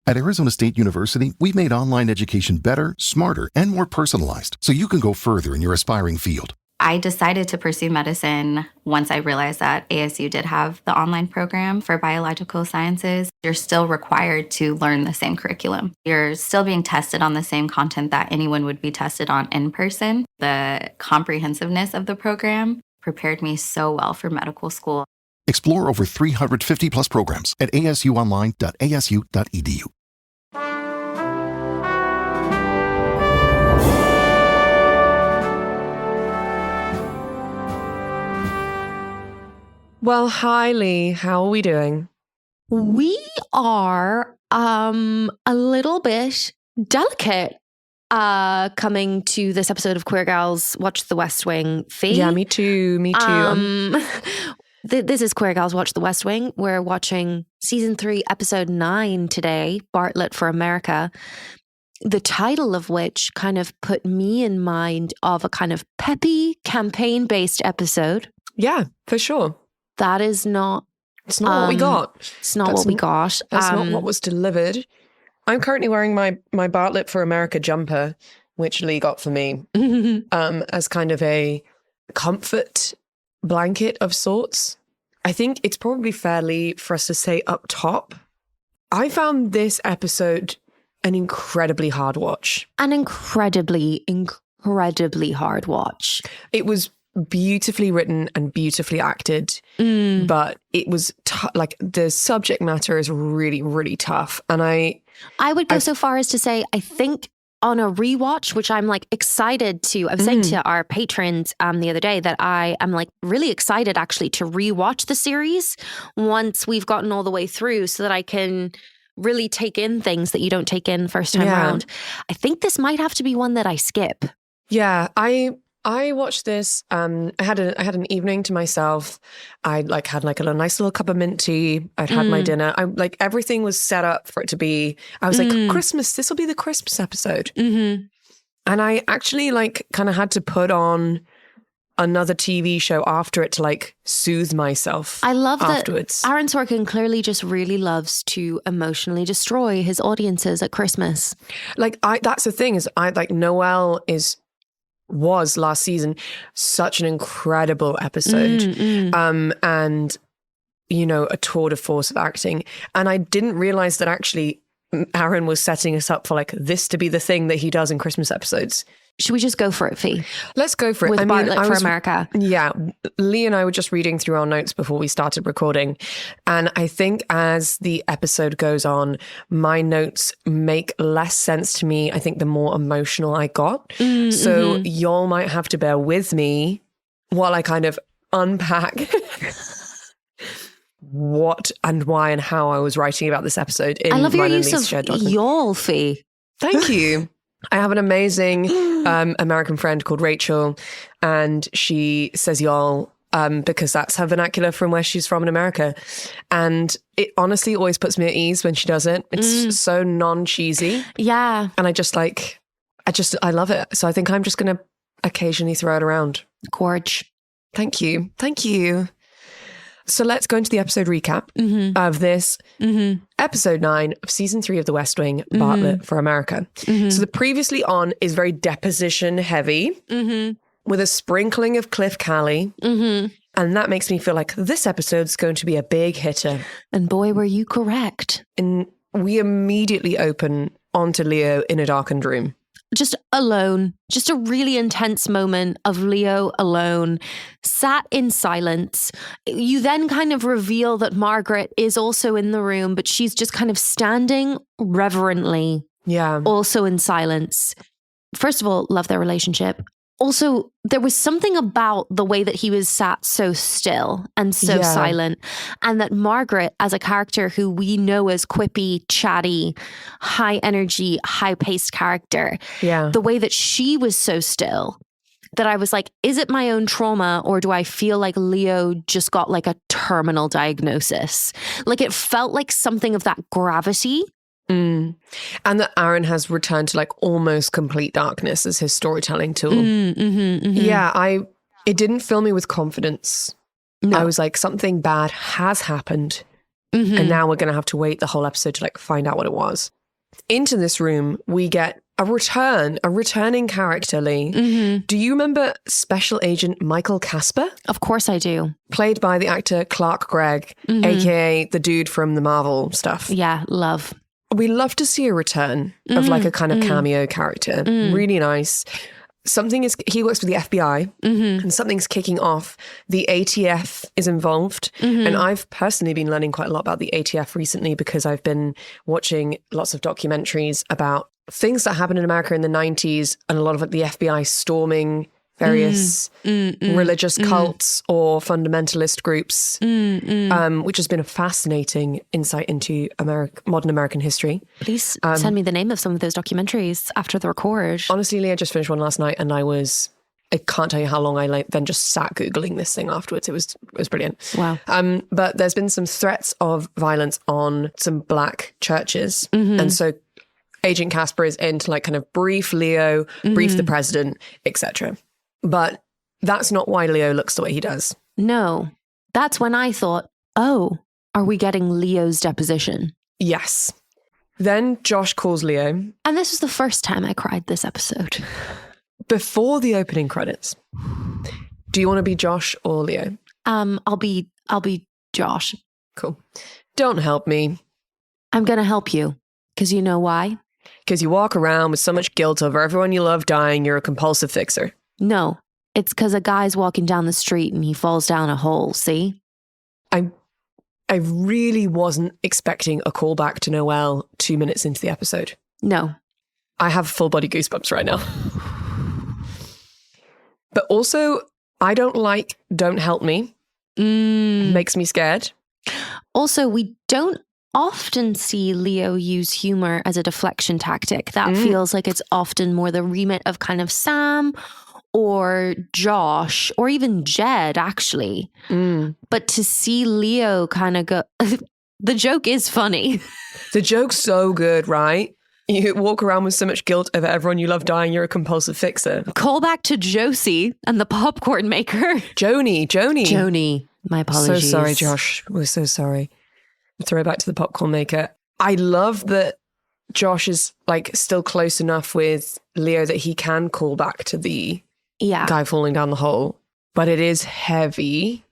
At Arizona State University, we've made online education better, smarter, and more personalized so you can go further in your aspiring field. I decided to pursue medicine once I realized that ASU did have the online program for biological sciences. You're still required to learn the same curriculum. You're still being tested on the same content that anyone would be tested on in person. The comprehensiveness of the program prepared me so well for medical school. Explore over 350 plus programs at asuonline.asu.edu. Well, hi, Lee. How are we doing? We are a little bit delicate coming to this episode of Queer Gals Watch the West Wing. Fi? Yeah, me too. This is Queer Gals Watch the West Wing. We're watching season 3, episode 9 today, Bartlet for America. The title of which kind of put me in mind of a kind of peppy campaign-based episode. Yeah, for sure. That is not... It's not what we got. It's not what we got. That's not what was delivered. I'm currently wearing my Bartlet for America jumper, which Lee got for me, as kind of a comfort blanket of sorts. I think it's probably fairly for us to say up top, I found this episode an incredibly hard watch. An incredibly hard watch. It was beautifully written and beautifully acted, but it was like the subject matter is really, really tough. And I would go so far as to say, I think on a rewatch, which I'm like excited to, I was saying to our patrons the other day that I am like really excited actually to rewatch the series once we've gotten all the way through so that I can really take in things that you don't take in first time around. I think this might have to be one that I skip. Yeah, I watched this. I had an evening to myself. I had a nice little cup of mint tea. I'd had my dinner. Everything was set up for it to be. I was like, Christmas. This will be the Christmas episode. And I actually kind of had to put on another TV show after it to soothe myself. I love afterwards. That Aaron Sorkin clearly just really loves to emotionally destroy his audiences at Christmas. That's the thing is Noelle was last season such an incredible episode and a tour de force of acting, and I didn't realize that actually Aaron was setting us up for this to be the thing that he does in Christmas episodes. Should we just go for it, Fi? Let's go for it. With Bartlet for America. Yeah. Lee and I were just reading through our notes before we started recording. And I think as the episode goes on, my notes make less sense to me, I think, the more emotional I got. So y'all might have to bear with me while I kind of unpack what and why and how I was writing about this episode in I love your use of y'all, Fi. Thank you. I have an amazing American friend called Rachel, and she says y'all because that's her vernacular from where she's from in America. And it honestly always puts me at ease when she does it. It's so non-cheesy. Yeah. And I love it. So I think I'm just going to occasionally throw it around. Gorge. Thank you. Thank you. So let's go into the episode recap of this episode 9 of season 3 of The West Wing, Bartlet for America. So the previously on is very deposition heavy with a sprinkling of Cliff Cali. And that makes me feel like this episode's going to be a big hitter. And boy, were you correct. And we immediately open onto Leo in a darkened room. Just alone, just a really intense moment of Leo alone, sat in silence. You then kind of reveal that Margaret is also in the room, but she's just kind of standing reverently, also in silence. First of all, love their relationship. Also, there was something about the way that he was sat so still and so silent, and that Margaret, as a character who we know as quippy, chatty, high energy, high paced character, the way that she was so still, that I was like, is it my own trauma, or do I feel like Leo just got a terminal diagnosis? It felt like something of that gravity. And that Aaron has returned to almost complete darkness as his storytelling tool. Yeah, it didn't fill me with confidence. No. I was like, something bad has happened. And now we're going to have to wait the whole episode to like find out what it was. Into this room, we get a returning character, Leigh. Do you remember Special Agent Michael Casper? Of course I do. Played by the actor Clark Gregg, aka the dude from the Marvel stuff. Yeah, love. We love to see a return of like a kind of cameo character. Really nice. He works for the FBI and something's kicking off. The ATF is involved. And I've personally been learning quite a lot about the ATF recently because I've been watching lots of documentaries about things that happened in America in the 90s and a lot of like the FBI storming various religious cults or fundamentalist groups, which has been a fascinating insight into modern American history. Please send me the name of some of those documentaries after the record. Honestly, Leigh, I just finished one last night and I can't tell you how long I then just sat Googling this thing afterwards. It was brilliant. Wow. But there's been some threats of violence on some black churches. And so Agent Casper is in to like kind of brief Leo, brief the president, etc. But that's not why Leo looks the way he does. No. That's when I thought, oh, are we getting Leo's deposition? Yes. Then Josh calls Leo. And this was the first time I cried this episode. Before the opening credits. Do you want to be Josh or Leo? I'll be Josh. Cool. Don't help me. I'm going to help you. Because you know why? Because you walk around with so much guilt over everyone you love dying, you're a compulsive fixer. No, it's because a guy's walking down the street and he falls down a hole, see? I really wasn't expecting a callback to Noelle 2 minutes into the episode. No. I have full body goosebumps right now. But also, I don't like Don't Help Me. Makes me scared. Also, we don't often see Leo use humor as a deflection tactic. That feels like it's often more the remit of kind of Sam or Josh or even Jed, actually. But to see Leo kind of go, the joke is funny. The joke's so good, right? You walk around with so much guilt over everyone you love dying, you're a compulsive fixer. Call back to Josie and the popcorn maker. Joni. My apologies. So sorry, Josh. We're so sorry. Throwback to the popcorn maker. I love that Josh is like still close enough with Leo that he can call back to the guy falling down the hole, but it is heavy.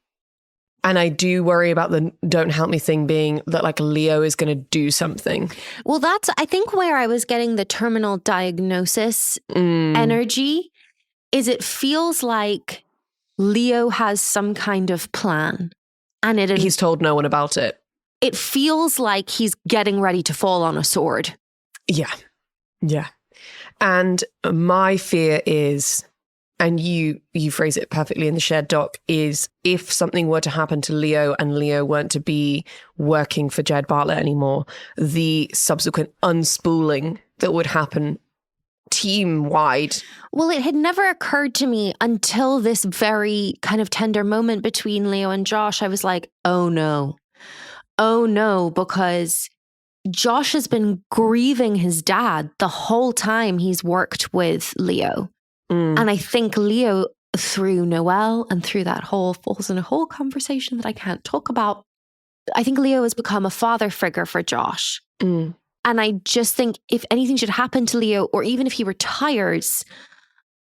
And I do worry about the Don't Help Me thing being that like Leo is going to do something. Well, that's, I think, where I was getting the terminal diagnosis energy is it feels like Leo has some kind of plan. And he's told no one about it. It feels like he's getting ready to fall on a sword. Yeah. And my fear is, and you phrase it perfectly in the shared doc, is if something were to happen to Leo and Leo weren't to be working for Jed Bartlet anymore, the subsequent unspooling that would happen team-wide. Well, it had never occurred to me until this very kind of tender moment between Leo and Josh. I was like, oh no, because Josh has been grieving his dad the whole time he's worked with Leo. And I think Leo, through Noelle and through that whole falls in a whole conversation that I can't talk about, I think Leo has become a father figure for Josh. And I just think if anything should happen to Leo, or even if he retires,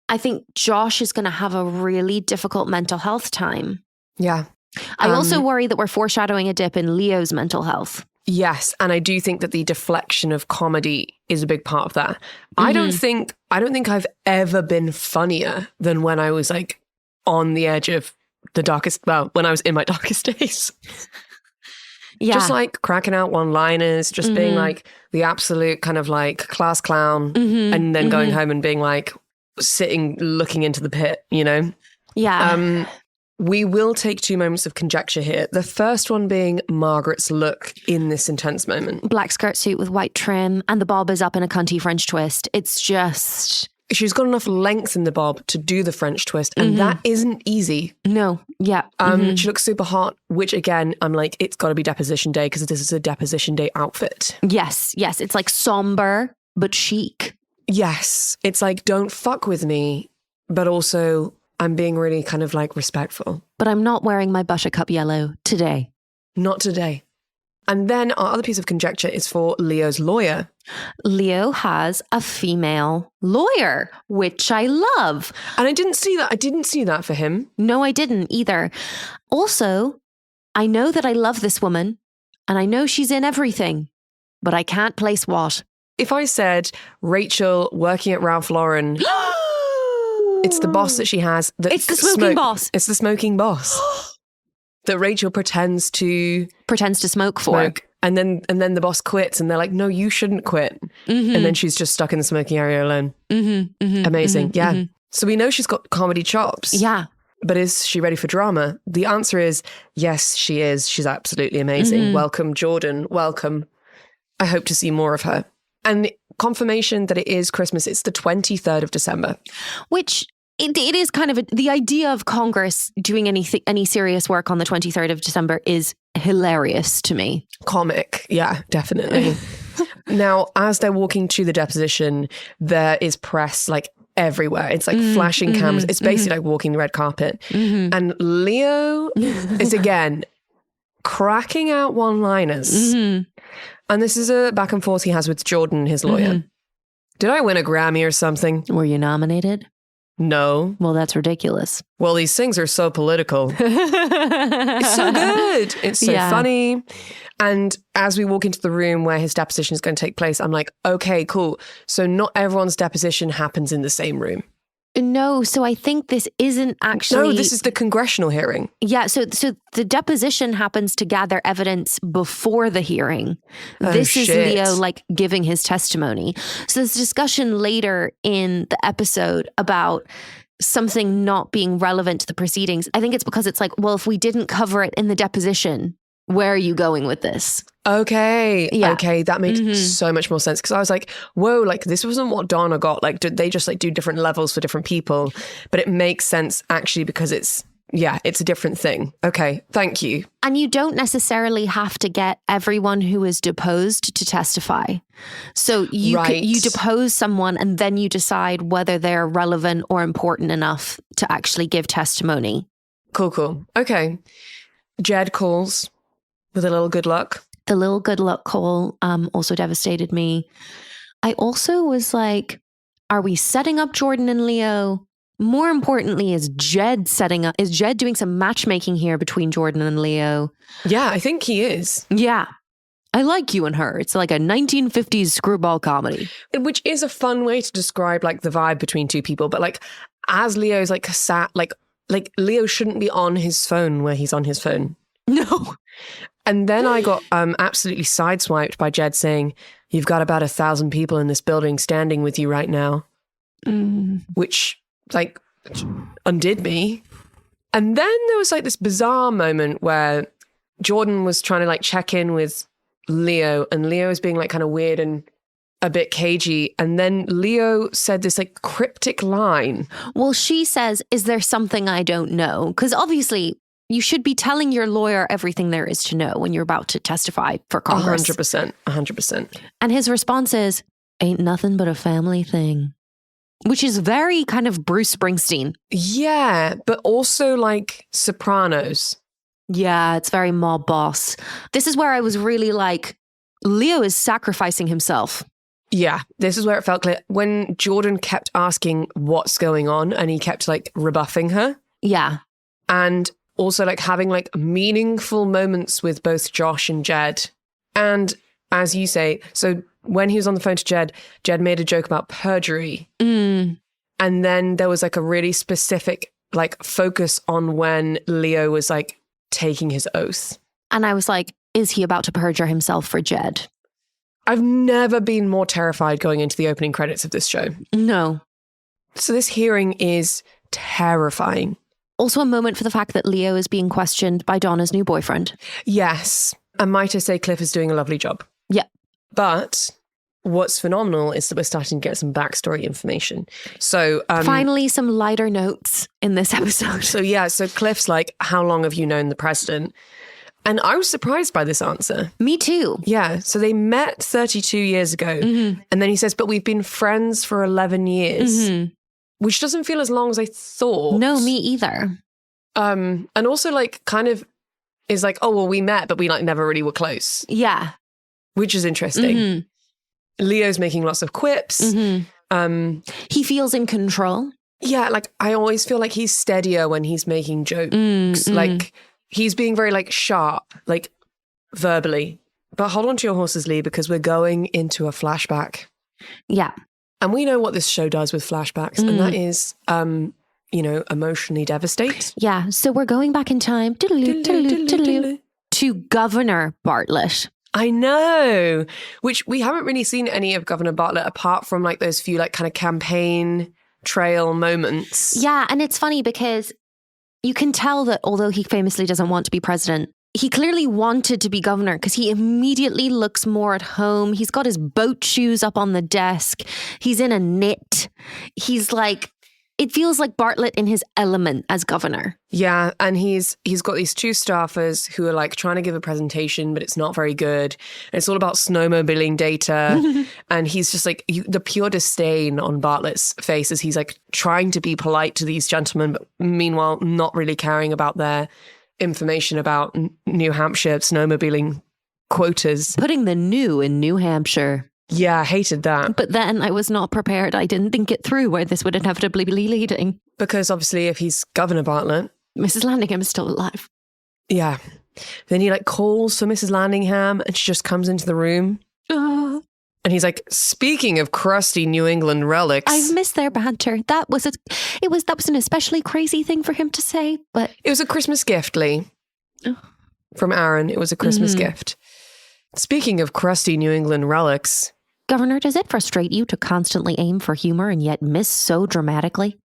I think Josh is going to have a really difficult mental health time. Yeah. I also worry that we're foreshadowing a dip in Leo's mental health. Yes, and I do think that the deflection of comedy is a big part of that. I don't think I've ever been funnier than when I was like on the edge of when I was in my darkest days. Yeah. Just like cracking out one-liners, just being like the absolute kind of like class clown, and then going home and being like sitting looking into the pit, you know? Yeah. We will take 2 moments of conjecture here. The first one being Margaret's look in this intense moment. Black skirt suit with white trim, and the bob is up in a cunty French twist. It's just... She's got enough length in the bob to do the French twist, and that isn't easy. No, yeah. She looks super hot, which again, I'm like, it's got to be deposition day because this is a deposition day outfit. Yes. It's like somber, but chic. Yes. It's like, don't fuck with me, but also... I'm being really kind of like respectful. But I'm not wearing my buttercup yellow today. Not today. And then our other piece of conjecture is for Leo's lawyer. Leo has a female lawyer, which I love. And I didn't see that. I didn't see that for him. No, I didn't either. Also, I know that I love this woman and I know she's in everything, but I can't place what. If I said Rachel working at Ralph Lauren, it's the boss that she has. It's the smoking boss. It's the smoking boss that Rachel pretends to smoke for. And then the boss quits and they're like, no, you shouldn't quit. Mm-hmm. And then she's just stuck in the smoking area alone. Mm-hmm, mm-hmm, Amazing. Mm-hmm, Yeah. mm-hmm. So we know she's got comedy chops. Yeah. But is she ready for drama? The answer is yes, she is. She's absolutely amazing. Mm-hmm. Welcome, Jordan. Welcome. I hope to see more of her. And confirmation that it is Christmas. It's the 23rd of December. Which it is kind of the idea of Congress doing any serious work on the 23rd of December is hilarious to me. Comic. Yeah, definitely. Now, as they're walking to the deposition, there is press like everywhere. It's like flashing cameras. It's basically like walking the red carpet. Mm-hmm. And Leo is again cracking out one-liners. Mm-hmm. And this is a back and forth he has with Jordan, his lawyer. Mm-hmm. Did I win a Grammy or something? Were you nominated? No. Well, that's ridiculous. Well, these things are so political. It's so good. It's so funny. And as we walk into the room where his deposition is going to take place, I'm like, okay, cool. So not everyone's deposition happens in the same room. No, so I think this isn't actually... No, this is the congressional hearing. Yeah, so the deposition happens to gather evidence before the hearing. This is Leo like giving his testimony. So there's discussion later in the episode about something not being relevant to the proceedings. I think it's because it's like, well, if we didn't cover it in the deposition, where are you going with this? Okay. Yeah. Okay. That makes so much more sense. Because I was like, whoa, like this wasn't what Donna got. Like, did they just like do different levels for different people? But it makes sense actually because it's a different thing. Okay. Thank you. And you don't necessarily have to get everyone who is deposed to testify. So you depose someone and then you decide whether they're relevant or important enough to actually give testimony. Cool. Okay. Jed calls with a little good luck. The little good luck call also devastated me. I also was like, are we setting up Jordan and Leo? More importantly, is Jed doing some matchmaking here between Jordan and Leo? Yeah, I think he is. Yeah. I like you and her. It's like a 1950s screwball comedy. Which is a fun way to describe like the vibe between two people. But like as Leo's like sat, like Leo shouldn't be on his phone where he's on his phone. No. And then I got absolutely sideswiped by Jed saying, you've got about 1,000 people in this building standing with you right now. Which like undid me. And then there was like this bizarre moment where Jordan was trying to like check in with Leo and Leo was being like kind of weird and a bit cagey. And then Leo said this like cryptic line. Well, she says, is there something I don't know? Because obviously you should be telling your lawyer everything there is to know when you're about to testify for Congress. 100%. And his response is, ain't nothing but a family thing. Which is very kind of Bruce Springsteen. Yeah, but also like Sopranos. Yeah, it's very mob boss. This is where I was really like, Leo is sacrificing himself. Yeah, this is where it felt clear. When Jordan kept asking what's going on and he kept like rebuffing her. Yeah. And also like having like meaningful moments with both Josh and Jed. And as you say, so when he was on the phone to Jed made a joke about perjury. And then there was like a really specific like focus on when Leo was like taking his oath. And I was like, is he about to perjure himself for Jed? I've never been more terrified going into the opening credits of this show. No. So this hearing is terrifying. Also a moment for the fact that Leo is being questioned by Donna's new boyfriend. Yes. And might I say Cliff is doing a lovely job. Yeah. But what's phenomenal is that we're starting to get some backstory information. So finally, some lighter notes in this episode. So Cliff's like, how long have you known the president? And I was surprised by this answer. Me too. Yeah. So they met 32 years ago. And then he says, but we've been friends for 11 years, which doesn't feel as long as I thought. No, me either. And also like kind of is like, oh, well, we met, but we like never really were close, Yeah. which is interesting. Mm-hmm. Leo's making lots of quips. Mm-hmm. He feels in control. Yeah, like I always feel like he's steadier when he's making jokes. Like he's being very like sharp, like verbally. But hold on to your horses, Leigh, because we're going into a flashback. Yeah. And we know what this show does with flashbacks, and that is, emotionally devastate. Yeah. So we're going back in time to Governor Bartlet. I know, which we haven't really seen any of Governor Bartlet apart from like those few like kind of campaign trail moments. Yeah. And it's funny because you can tell that although he famously doesn't want to be president, he clearly wanted to be governor because he immediately looks more at home. He's got his boat shoes up on the desk. He's in a knit. He's like, it feels like Bartlet in his element as governor. Yeah, and he's got these two staffers who are like trying to give a presentation, but it's not very good. And it's all about snowmobiling data. And he's just like, the pure disdain on Bartlet's face as he's like trying to be polite to these gentlemen, but meanwhile not really caring about their information about New Hampshire snowmobiling quotas. Putting the new in New Hampshire. Yeah, I hated that. But then I was not prepared. I didn't think it through where this would inevitably be leading. Because obviously if he's Governor Bartlet... Mrs. Landingham is still alive. Yeah. Then he like calls for Mrs. Landingham and she just comes into the room. And he's like, speaking of crusty New England relics... I've missed their banter. That was an especially crazy thing for him to say, but... It was a Christmas gift, Leigh. From Aaron, it was a Christmas gift. Speaking of crusty New England relics... Governor, does it frustrate you to constantly aim for humor and yet miss so dramatically?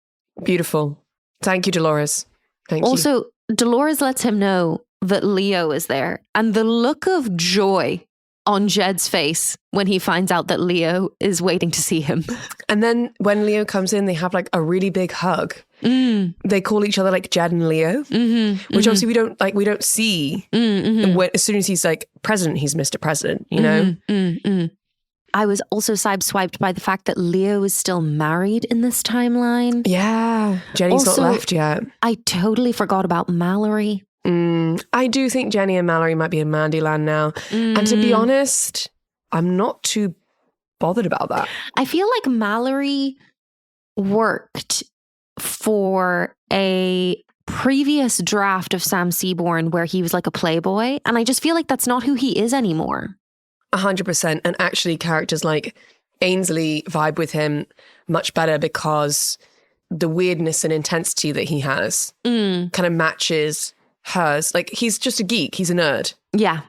Beautiful. Thank you, Dolores. Thank you. Also, Dolores lets him know that Leo is there, and the look of joy on Jed's face when he finds out that Leo is waiting to see him. And then when Leo comes in, they have like a really big hug. They call each other like Jed and Leo, which obviously we don't see. As soon as he's like president, he's Mr. President, you know? I was also sideswiped by the fact that Leo is still married in this timeline. Yeah. Jenny's Also, not left yet. I totally forgot about Mallory. I do think Jenny and Mallory might be in Mandyland now. And to be honest, I'm not too bothered about that. I feel like Mallory worked for a previous draft of Sam Seaborn where he was like a playboy. And I just feel like that's not who he is anymore. 100%. And actually characters like Ainsley vibe with him much better because the weirdness and intensity that he has kind of matches hers. Like he's just a geek. He's a nerd. Yeah.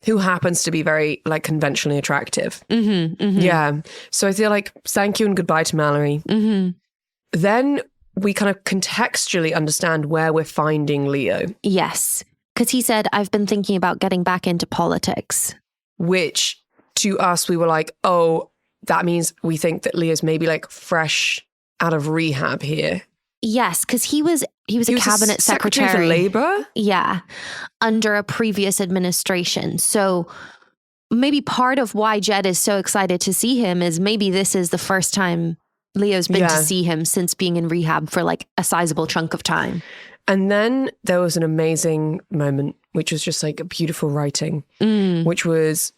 Who happens to be very like conventionally attractive. Yeah. So I feel like thank you and goodbye to Mallory. Then we kind of contextually understand where we're finding Leo. Yes. Because he said, I've been thinking about getting back into politics. Which to us, we were like, oh, that means we think that Leo's maybe like fresh out of rehab here. Yes, because he was a cabinet secretary for Labour. Yeah, under a previous administration. So maybe part of why Jed is so excited to see him is maybe this is the first time Leo's been to see him since being in rehab for like a sizable chunk of time. And then there was an amazing moment, which was just like beautiful writing, which was,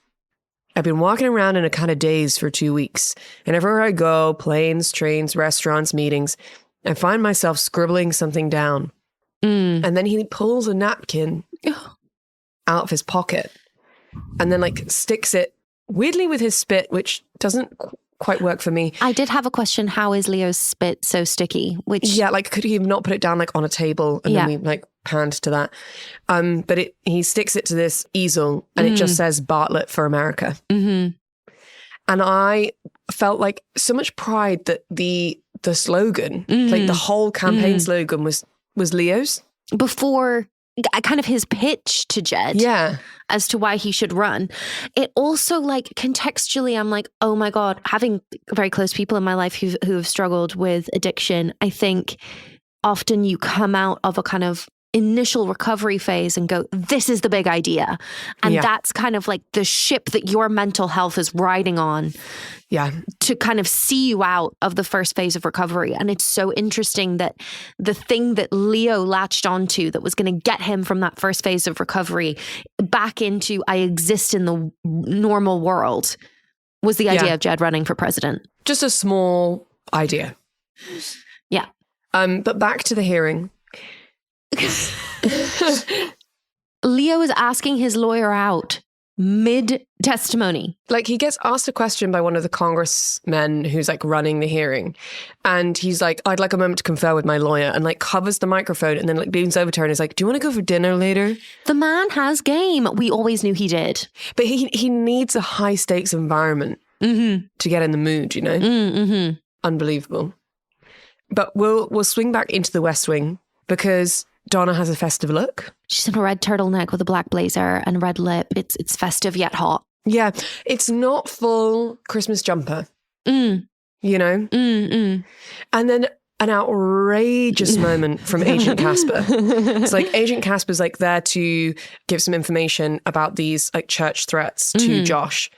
I've been walking around in a kind of daze for 2 weeks. And everywhere I go, planes, trains, restaurants, meetings, I find myself scribbling something down. And then he pulls a napkin out of his pocket and then like sticks it weirdly with his spit, which doesn't quite work for me. I did have a question. How is Leo's spit so sticky? Yeah, like could he not put it down like on a table and then we like panned to that? But he sticks it to this easel and it just says Bartlet for America. And I felt like so much pride that the slogan, like the whole campaign slogan was Leo's. Before kind of his pitch to Jed as to why he should run. It also like contextually, I'm like, oh my God, having very close people in my life who have struggled with addiction, I think often you come out of a kind of initial recovery phase and go, this is the big idea. And that's kind of like the ship that your mental health is riding on. Yeah. To kind of see you out of the first phase of recovery. And it's so interesting that the thing that Leo latched onto that was going to get him from that first phase of recovery back into I exist in the normal world was the idea of Jed running for president. Just a small idea. Yeah. But back to the hearing. Leo is asking his lawyer out mid-testimony. Like, he gets asked a question by one of the congressmen who's like running the hearing. And he's like, I'd like a moment to confer with my lawyer, and like covers the microphone and then like leans over to her and is like, do you want to go for dinner later? The man has game. We always knew he did. But he needs a high stakes environment to get in the mood, you know? Mm-hmm. Unbelievable. But we'll swing back into the West Wing because Donna has a festive look. She's in a red turtleneck with a black blazer and a red lip. It's festive yet hot. Yeah, it's not full Christmas jumper, you know? And then an outrageous moment from Agent Casper. It's like Agent Casper's like there to give some information about these like church threats to Josh.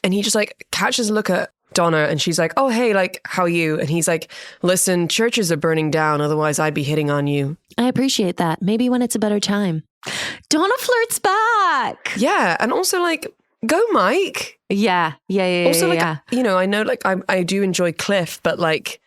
And he just like catches a look at Donna and she's like, oh, hey, like, how are you? And he's like, listen, churches are burning down. Otherwise, I'd be hitting on you. I appreciate that. Maybe when it's a better time. Donna flirts back. Yeah. And also like, go Mike. Yeah. Also like, you know, I know like I do enjoy Cliff, but like,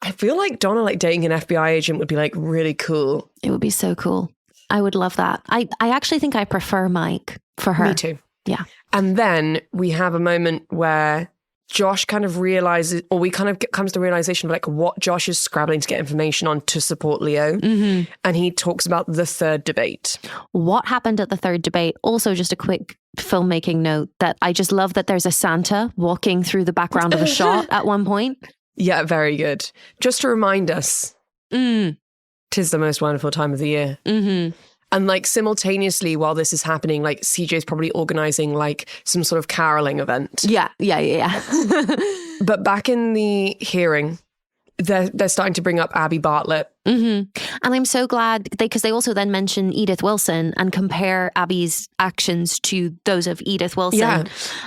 I feel like Donna like dating an FBI agent would be like really cool. It would be so cool. I would love that. I actually think I prefer Mike for her. Me too. Yeah. And then we have a moment where Josh kind of realizes, or we kind of comes to the realization of like what Josh is scrabbling to get information on to support Leo. And he talks about the third debate. What happened at the third debate? Also, just a quick filmmaking note that I just love that there's a Santa walking through the background of a shot at one point. Yeah, very good. Just to remind us, 'tis the most wonderful time of the year. And like simultaneously while this is happening, like CJ's probably organizing like some sort of caroling event. Yeah. But back in the hearing, they're starting to bring up Abby Bartlet. And I'm so glad because they also then mention Edith Wilson and compare Abby's actions to those of Edith Wilson. Yeah.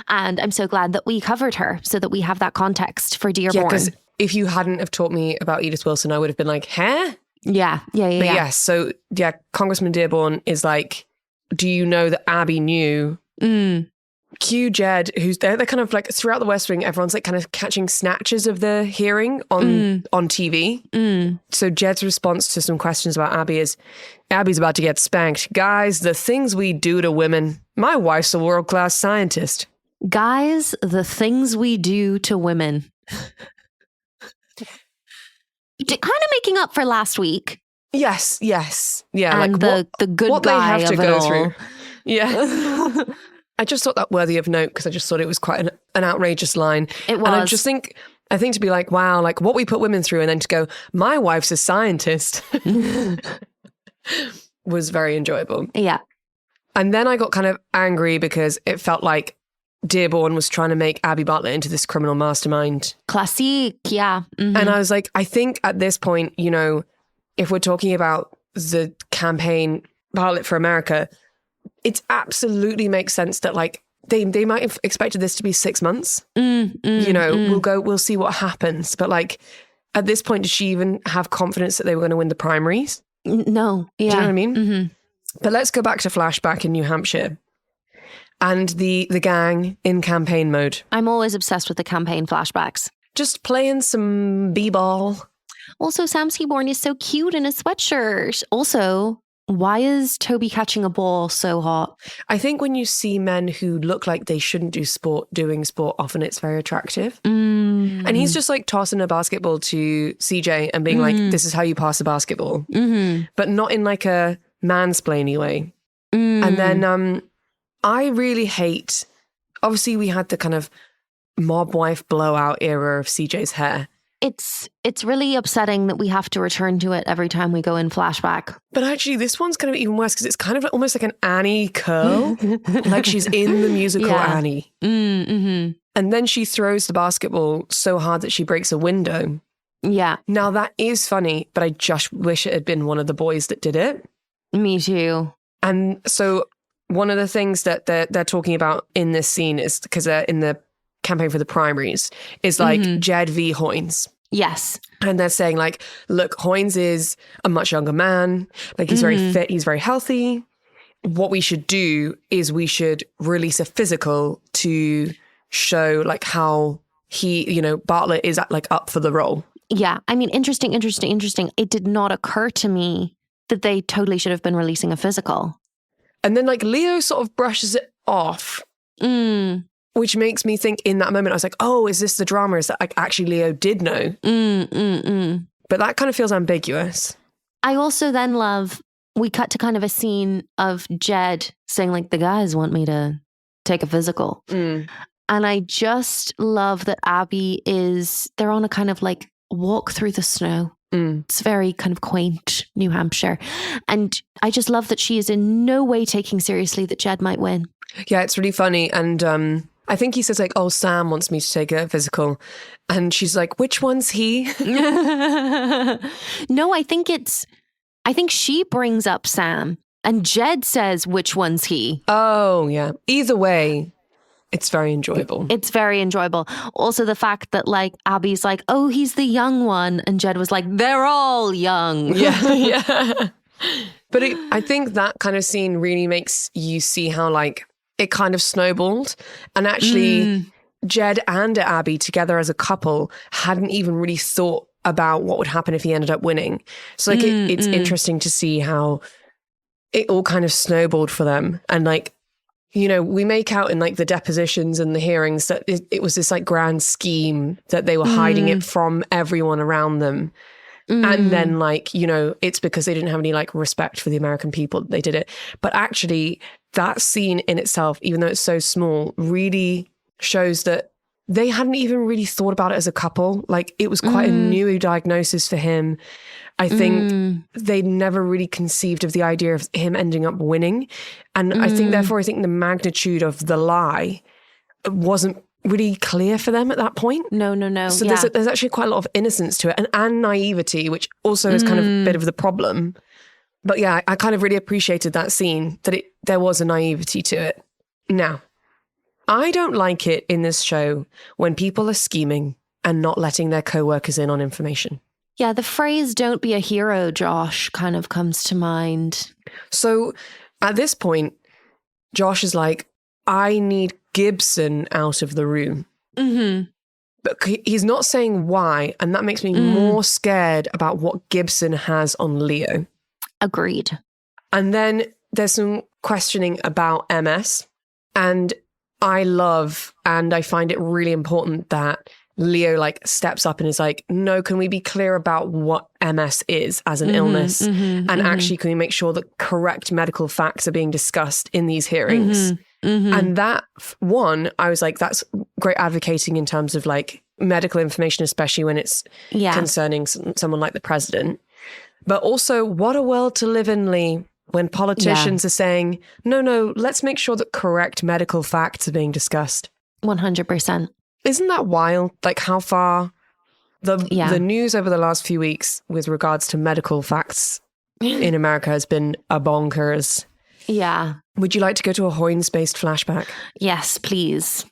And I'm so glad that we covered her so that we have that context for Dearborn. Yeah, because if you hadn't have taught me about Edith Wilson, I would have been like, huh? Yeah. But yes, so yeah, Congressman Dearborn is like, do you know that Abby knew? Cue Jed, who's there, they're kind of like throughout the West Wing, everyone's like kind of catching snatches of the hearing on TV. So Jed's response to some questions about Abby is, Abby's about to get spanked. Guys, the things we do to women. My wife's a world-class scientist. Guys, the things we do to women. Kind of making up for last week. Yes. Yeah. And like the good what guy they have to of it go all. through. Yeah. I just thought that worthy of note because I just thought it was quite an outrageous line. It was. And I think to be like, wow, like what we put women through and then to go, my wife's a scientist was very enjoyable. Yeah. And then I got kind of angry because it felt like Dearborn was trying to make Abby Bartlet into this criminal mastermind. Classique, yeah. And I was like, I think at this point, you know, if we're talking about the campaign Bartlet for America, it absolutely makes sense that like they might have expected this to be 6 months. You know, we'll see what happens. But like at this point, did she even have confidence that they were going to win the primaries? No. Yeah. Do you know what I mean? But let's go back to flashback in New Hampshire. And the gang in campaign mode. I'm always obsessed with the campaign flashbacks. Just playing some b-ball. Also, Sam Seaborn is so cute in a sweatshirt. Also, why is Toby catching a ball so hot? I think when you see men who look like they shouldn't do sport, doing sport, often it's very attractive. And he's just like tossing a basketball to CJ and being like, this is how you pass a basketball. But not in like a mansplainy way. And then I really hate, obviously we had the kind of mob wife blowout era of CJ's hair. It's really upsetting that we have to return to it every time we go in flashback. But actually this one's kind of even worse because it's kind of almost like an Annie curl. Like she's in the musical Annie. And then she throws the basketball so hard that she breaks a window. Yeah. Now that is funny, but I just wish it had been one of the boys that did it. Me too. And so one of the things that they're talking about in this scene is, because they're in the campaign for the primaries, is like Jed v. Hoynes. Yes. And they're saying like, look, Hoynes is a much younger man. Like he's very fit. He's very healthy. What we should do is we should release a physical to show like how he, you know, Bartlet is like up for the role. Yeah. I mean, interesting. It did not occur to me that they totally should have been releasing a physical. And then like Leo sort of brushes it off, which makes me think in that moment, I was like, oh, is this the drama? Is that like actually Leo did know? But that kind of feels ambiguous. I also then love, we cut to kind of a scene of Jed saying like, the guys want me to take a physical. And I just love that Abby they're on a kind of like walk through the snow. It's very kind of quaint New Hampshire. And I just love that she is in no way taking seriously that Jed might win. Yeah, it's really funny. And I think he says like, oh, Sam wants me to take a physical. And she's like, which one's he? No, I think she brings up Sam and Jed says, which one's he? Oh, yeah. Either way, it's very enjoyable. It's very enjoyable. Also, the fact that like Abby's like, oh, he's the young one. And Jed was like, they're all young. Yeah. But I think that kind of scene really makes you see how like it kind of snowballed. And actually, Jed and Abby together as a couple hadn't even really thought about what would happen if he ended up winning. So like it's interesting to see how it all kind of snowballed for them. And like, you know, we make out in like the depositions and the hearings that it was this like grand scheme that they were hiding it from everyone around them. And then like, you know, it's because they didn't have any like respect for the American people that they did it. But actually that scene in itself, even though it's so small, really shows that they hadn't even really thought about it as a couple. Like it was quite a new diagnosis for him. I think they never really conceived of the idea of him ending up winning. And I think therefore, I think the magnitude of the lie wasn't really clear for them at that point. No. So there's actually quite a lot of innocence to it and naivety, which also is kind of a bit of the problem. But yeah, I kind of really appreciated that scene, that there was a naivety to it. Now, I don't like it in this show when people are scheming and not letting their co-workers in on information. Yeah, the phrase "don't be a hero, Josh" kind of comes to mind. So at this point, Josh is like, I need Gibson out of the room. But he's not saying why, and that makes me more scared about what Gibson has on Leo. Agreed. And then there's some questioning about MS, and I love and I find it really important that Leo like steps up and is like, no, can we be clear about what MS is as an illness? And actually, can we make sure that correct medical facts are being discussed in these hearings? And that one, I was like, that's great advocating in terms of like medical information, especially when it's concerning someone like the president. But also, what a world to live in, Leigh, when politicians are saying, no, let's make sure that correct medical facts are being discussed. 100%. Isn't that wild? Like how far the news over the last few weeks with regards to medical facts in America has been a bonkers. Yeah. Would you like to go to a Hoynes-based flashback? Yes, please.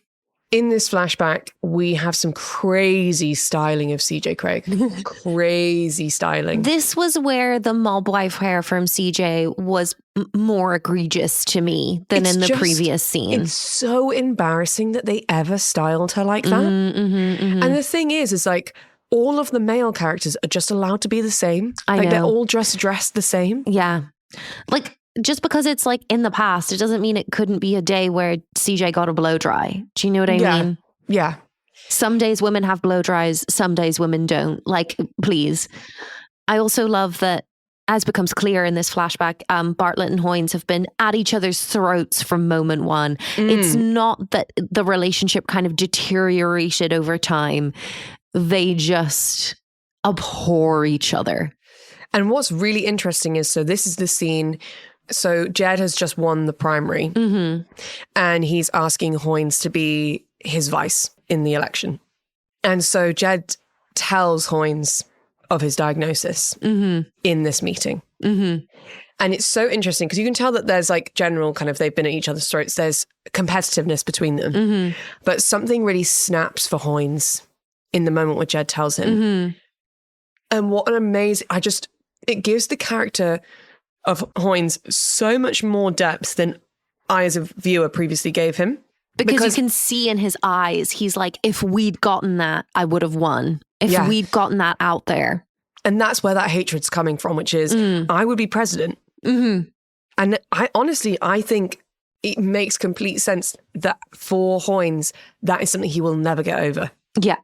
In this flashback, we have some crazy styling of CJ Craig. Crazy styling. This was where the mob wife hair from CJ was more egregious to me than in the previous scene. It's so embarrassing that they ever styled her like that. And the thing is like, all of the male characters are just allowed to be the same. I know. They're all dressed the same. Yeah. Like, just because it's like in the past, it doesn't mean it couldn't be a day where CJ got a blow dry. Do you know what I mean? Yeah. Some days women have blow dries, some days women don't. Like, please. I also love that, as becomes clear in this flashback, Bartlet and Hoynes have been at each other's throats from moment one. It's not that the relationship kind of deteriorated over time. They just abhor each other. And what's really interesting is, so this is the scene. So Jed has just won the primary and he's asking Hoynes to be his vice in the election. And so Jed tells Hoynes of his diagnosis in this meeting. Mm-hmm. And it's so interesting because you can tell that there's like general kind of, they've been at each other's throats. There's competitiveness between them. Mm-hmm. But something really snaps for Hoynes in the moment where Jed tells him. Mm-hmm. And what an amazing, it gives the character of Hoynes so much more depth than I as a viewer previously gave him. Because you can see in his eyes, he's like, if we'd gotten that, I would have won. If we'd gotten that out there. And that's where that hatred's coming from, which is, I would be president. Mm-hmm. And I think it makes complete sense that for Hoynes, that is something he will never get over. Yeah.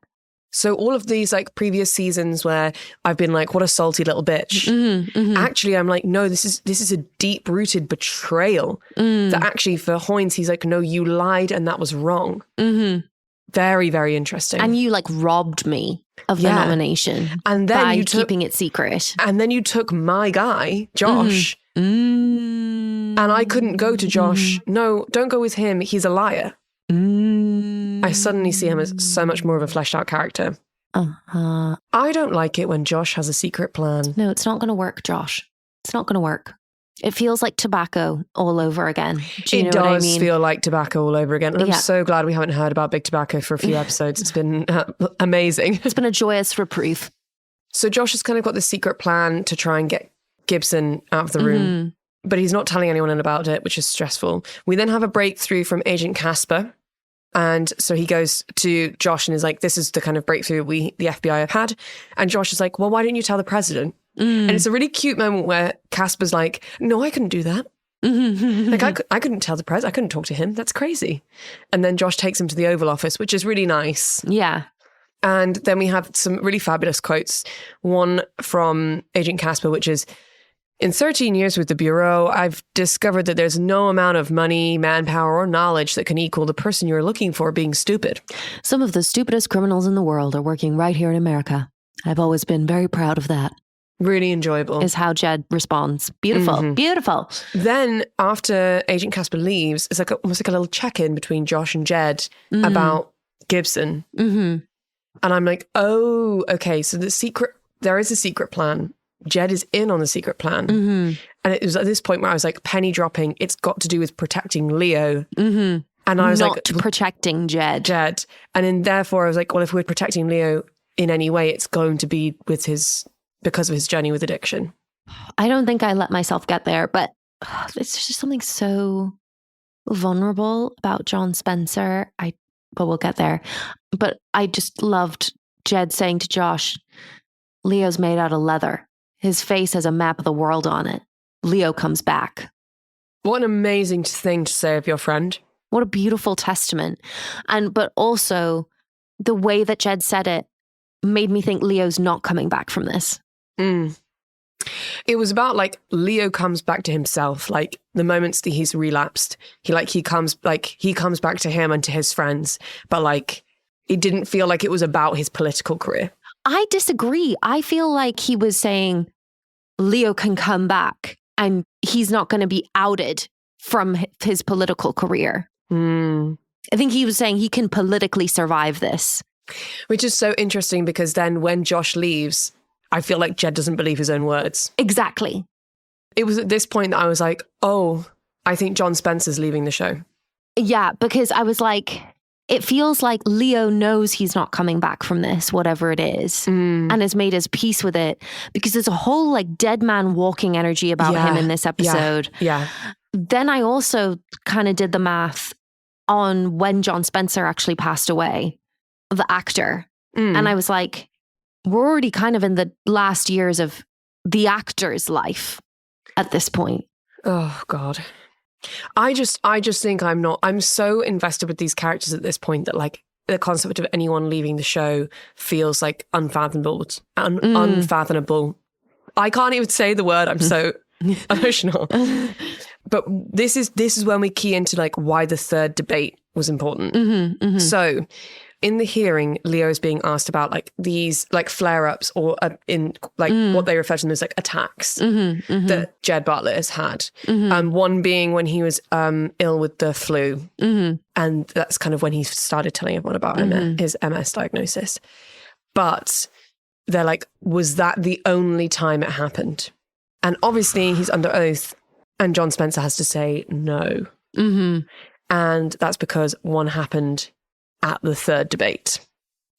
So all of these like previous seasons where I've been like, what a salty little bitch. Mm-hmm, mm-hmm. Actually, I'm like, no, this is a deep rooted betrayal that actually for Hoynes, he's like, no, you lied and that was wrong. Mm-hmm. Very, very interesting. And you like robbed me of the nomination and then by you keeping it secret. And then you took my guy, Josh, and I couldn't go to Josh. No, don't go with him. He's a liar. I suddenly see him as so much more of a fleshed out character. Uh-huh. I don't like it when Josh has a secret plan. No, it's not going to work, Josh. It's not going to work. It feels like tobacco all over again. Do you know what I mean? It does feel like tobacco all over again. And I'm so glad we haven't heard about Big Tobacco for a few episodes. It's been amazing. It's been a joyous reprieve. So Josh has kind of got this secret plan to try and get Gibson out of the room, but he's not telling anyone about it, which is stressful. We then have a breakthrough from Agent Casper. And so he goes to Josh and is like, this is the kind of breakthrough the FBI have had. And Josh is like, well, why didn't you tell the president? And it's a really cute moment where Casper's like, no, I couldn't do that. Like I couldn't tell the president. I couldn't talk to him. That's crazy. And then Josh takes him to the Oval Office, which is really nice. Yeah. And then we have some really fabulous quotes. One from Agent Casper, which is, in 13 years with the Bureau, I've discovered that there's no amount of money, manpower, or knowledge that can equal the person you're looking for being stupid. Some of the stupidest criminals in the world are working right here in America. I've always been very proud of that. Really enjoyable. Is how Jed responds. Beautiful. Beautiful. Then after Agent Casper leaves, it's like almost like a little check-in between Josh and Jed about Gibson. And I'm like, oh, okay. So there is a secret plan. Jed is in on the secret plan. And it was at this point where I was like, penny dropping, it's got to do with protecting Leo. And I was not protecting Jed. And then therefore I was like, well, if we're protecting Leo in any way, it's going to be because of his journey with addiction. I don't think I let myself get there, but it's just something so vulnerable about John Spencer. But we'll get there. But I just loved Jed saying to Josh, Leo's made out of leather. His face has a map of the world on it. Leo comes back. What an amazing thing to say of your friend. What a beautiful testament. But also the way that Jed said it made me think Leo's not coming back from this. It was about like Leo comes back to himself, like the moments that he's relapsed. He comes back to him and to his friends, but like it didn't feel like it was about his political career. I disagree. I feel like he was saying Leo can come back and he's not going to be outed from his political career. I think he was saying he can politically survive this. Which is so interesting because then when Josh leaves, I feel like Jed doesn't believe his own words. Exactly. It was at this point that I was like, oh, I think John Spencer's leaving the show. Yeah, because I was like, it feels like Leo knows he's not coming back from this, whatever it is, and has made his peace with it because there's a whole like dead man walking energy about him in this episode. Yeah. Then I also kind of did the math on when John Spencer actually passed away, the actor. And I was like, we're already kind of in the last years of the actor's life at this point. Oh, God. I just think I'm so invested with these characters at this point that like the concept of anyone leaving the show feels like unfathomable. Unfathomable. I can't even say the word. I'm so emotional. But this is when we key into like why the third debate was important. So in the hearing, Leo is being asked about like these like flare-ups or in like what they refer to as like attacks that Jed Bartlet has had. One being when he was ill with the flu. And that's kind of when he started telling everyone about his MS diagnosis. But they're like, was that the only time it happened? And obviously he's under oath, and John Spencer has to say no. Mm-hmm. And that's because one happened at the third debate.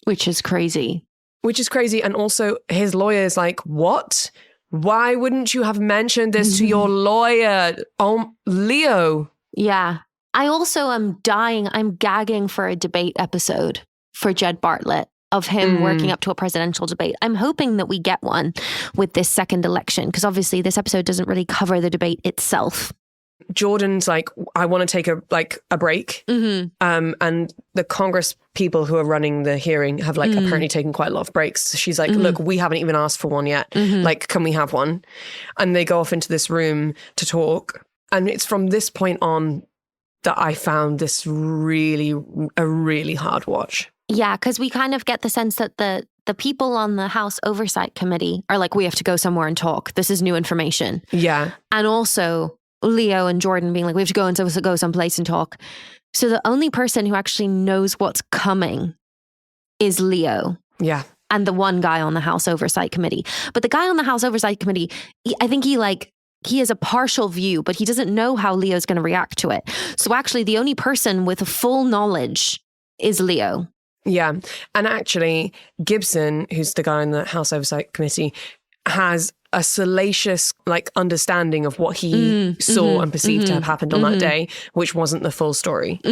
Which is crazy. And also his lawyer is like, what? Why wouldn't you have mentioned this to your lawyer? Oh, Leo. Yeah. I also am dying. I'm gagging for a debate episode for Jed Bartlet of him working up to a presidential debate. I'm hoping that we get one with this second election, because obviously this episode doesn't really cover the debate itself. Jordan's like, I want to take a break. Mm-hmm. And the Congress people who are running the hearing have apparently taken quite a lot of breaks. She's like, look, we haven't even asked for one yet. Like, can we have one? And they go off into this room to talk. And it's from this point on that I found this a really hard watch. Yeah, because we kind of get the sense that the people on the House Oversight Committee are like, we have to go somewhere and talk. This is new information. Yeah. And also Leo and Jordan being like, we have to go someplace and talk. So the only person who actually knows what's coming is Leo. Yeah. And the one guy on the House Oversight Committee. But the guy on the House Oversight Committee, I think he has a partial view, but he doesn't know how Leo's going to react to it. So actually the only person with full knowledge is Leo. Yeah. And actually, Gibson, who's the guy in the House Oversight Committee, has a salacious understanding of what he saw and perceived to have happened on that day, which wasn't the full story.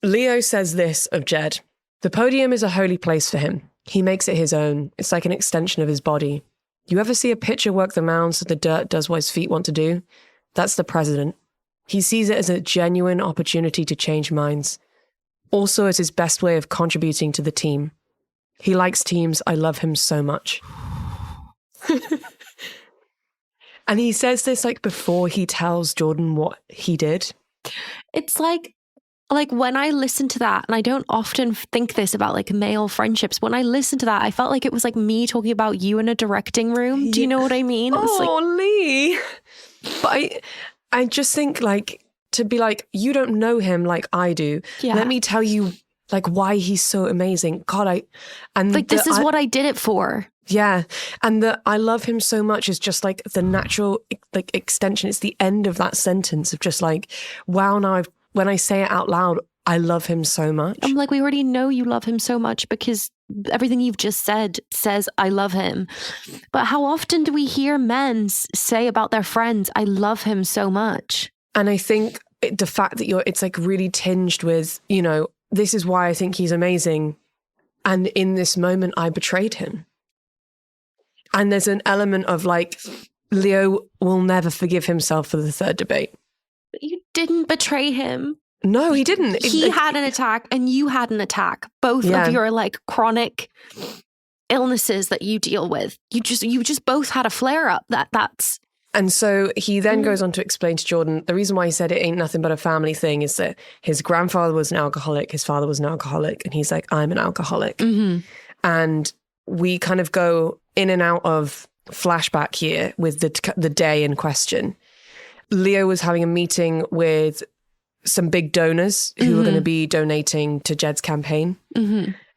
Leo says this of Jed: the podium is a holy place for him. He makes it his own. It's like an extension of his body. You ever see a pitcher work the mound so the dirt does what his feet want to do? That's the president. He sees it as a genuine opportunity to change minds. Also as his best way of contributing to the team. He likes teams. I love him so much. And he says this before he tells Jordan what he did. It's like when I listen to that, and I don't often think this about male friendships. When I listen to that, I felt like it was me talking about you in a directing room. Do you know what I mean? It was Leigh. But I just think to be you don't know him like I do. Yeah. Let me tell you why he's so amazing. God, this is what I did it for. Yeah. And I love him so much is just the natural extension. It's the end of that sentence of just wow, now when I say it out loud, I love him so much. I'm we already know you love him so much because everything you've just said says I love him. But how often do we hear men say about their friends, I love him so much? And I think the fact that it's really tinged with, this is why I think he's amazing. And in this moment, I betrayed him. And there's an element of Leo will never forgive himself for the third debate. But you didn't betray him. No, he didn't. He had an attack and you had an attack. Both of your chronic illnesses that you deal with. You just both had a flare up. That's. And so he then goes on to explain to Jordan, the reason why he said it ain't nothing but a family thing is that his grandfather was an alcoholic, his father was an alcoholic, and he's like, I'm an alcoholic. And we kind of go in and out of flashback here with the day in question. Leo was having a meeting with some big donors who were going to be donating to Jed's campaign.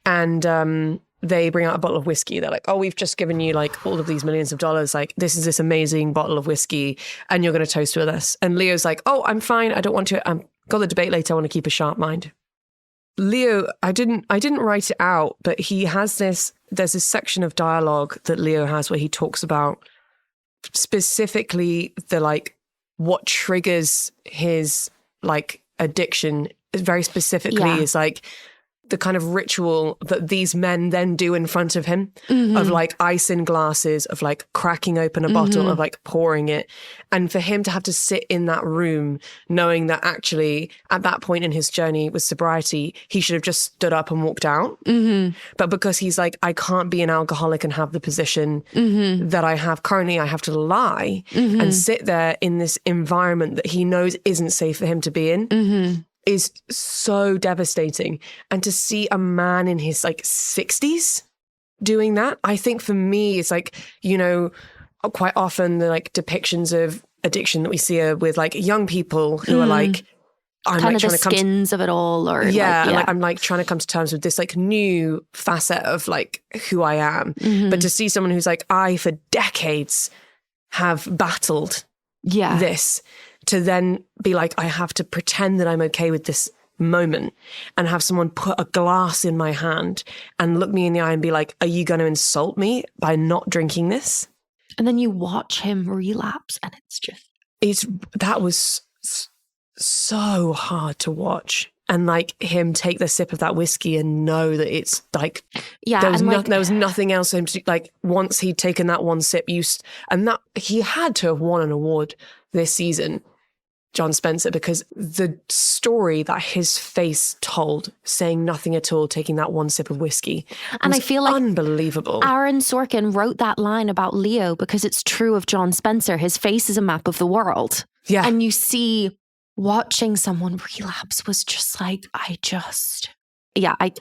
And they bring out a bottle of whiskey. They're like, oh, we've just given you all of these millions of dollars. This is this amazing bottle of whiskey and you're going to toast with us. And Leo's like, oh, I'm fine. I don't want to. I've got the debate later. I want to keep a sharp mind. Leo, I didn't write it out, but he has there's this section of dialogue that Leo has where he talks about specifically what triggers his addiction very specifically is the kind of ritual that these men then do in front of him of ice in glasses, of cracking open a bottle, of pouring it. And for him to have to sit in that room knowing that actually at that point in his journey with sobriety, he should have just stood up and walked out. But because he's I can't be an alcoholic and have the position that I have currently, I have to lie and sit there in this environment that he knows isn't safe for him to be in. Is so devastating. And to see a man in his 60s doing that, I think for me, it's quite often the depictions of addiction that we see with young people who are I'm kind of the skins of it all, or I'm trying to come to terms with this new facet of who I am. But to see someone who's I for decades have battled Yeah. this to then be like, I have to pretend that I'm okay with this moment and have someone put a glass in my hand and look me in the eye and be like, are you going to insult me by not drinking this? And then you watch him relapse and That was so hard to watch. And like him take the sip of that whiskey and know that it's like, there was nothing else for him to, like, once he'd taken that one sip, and that he had to have won an award this season, John Spencer, because the story that his face told, saying nothing at all, taking that one sip of whiskey, and I feel like unbelievable. Aaron Sorkin wrote that line about Leo because it's true of John Spencer. His face is a map of the world. Yeah. And you see watching someone relapse was just like, I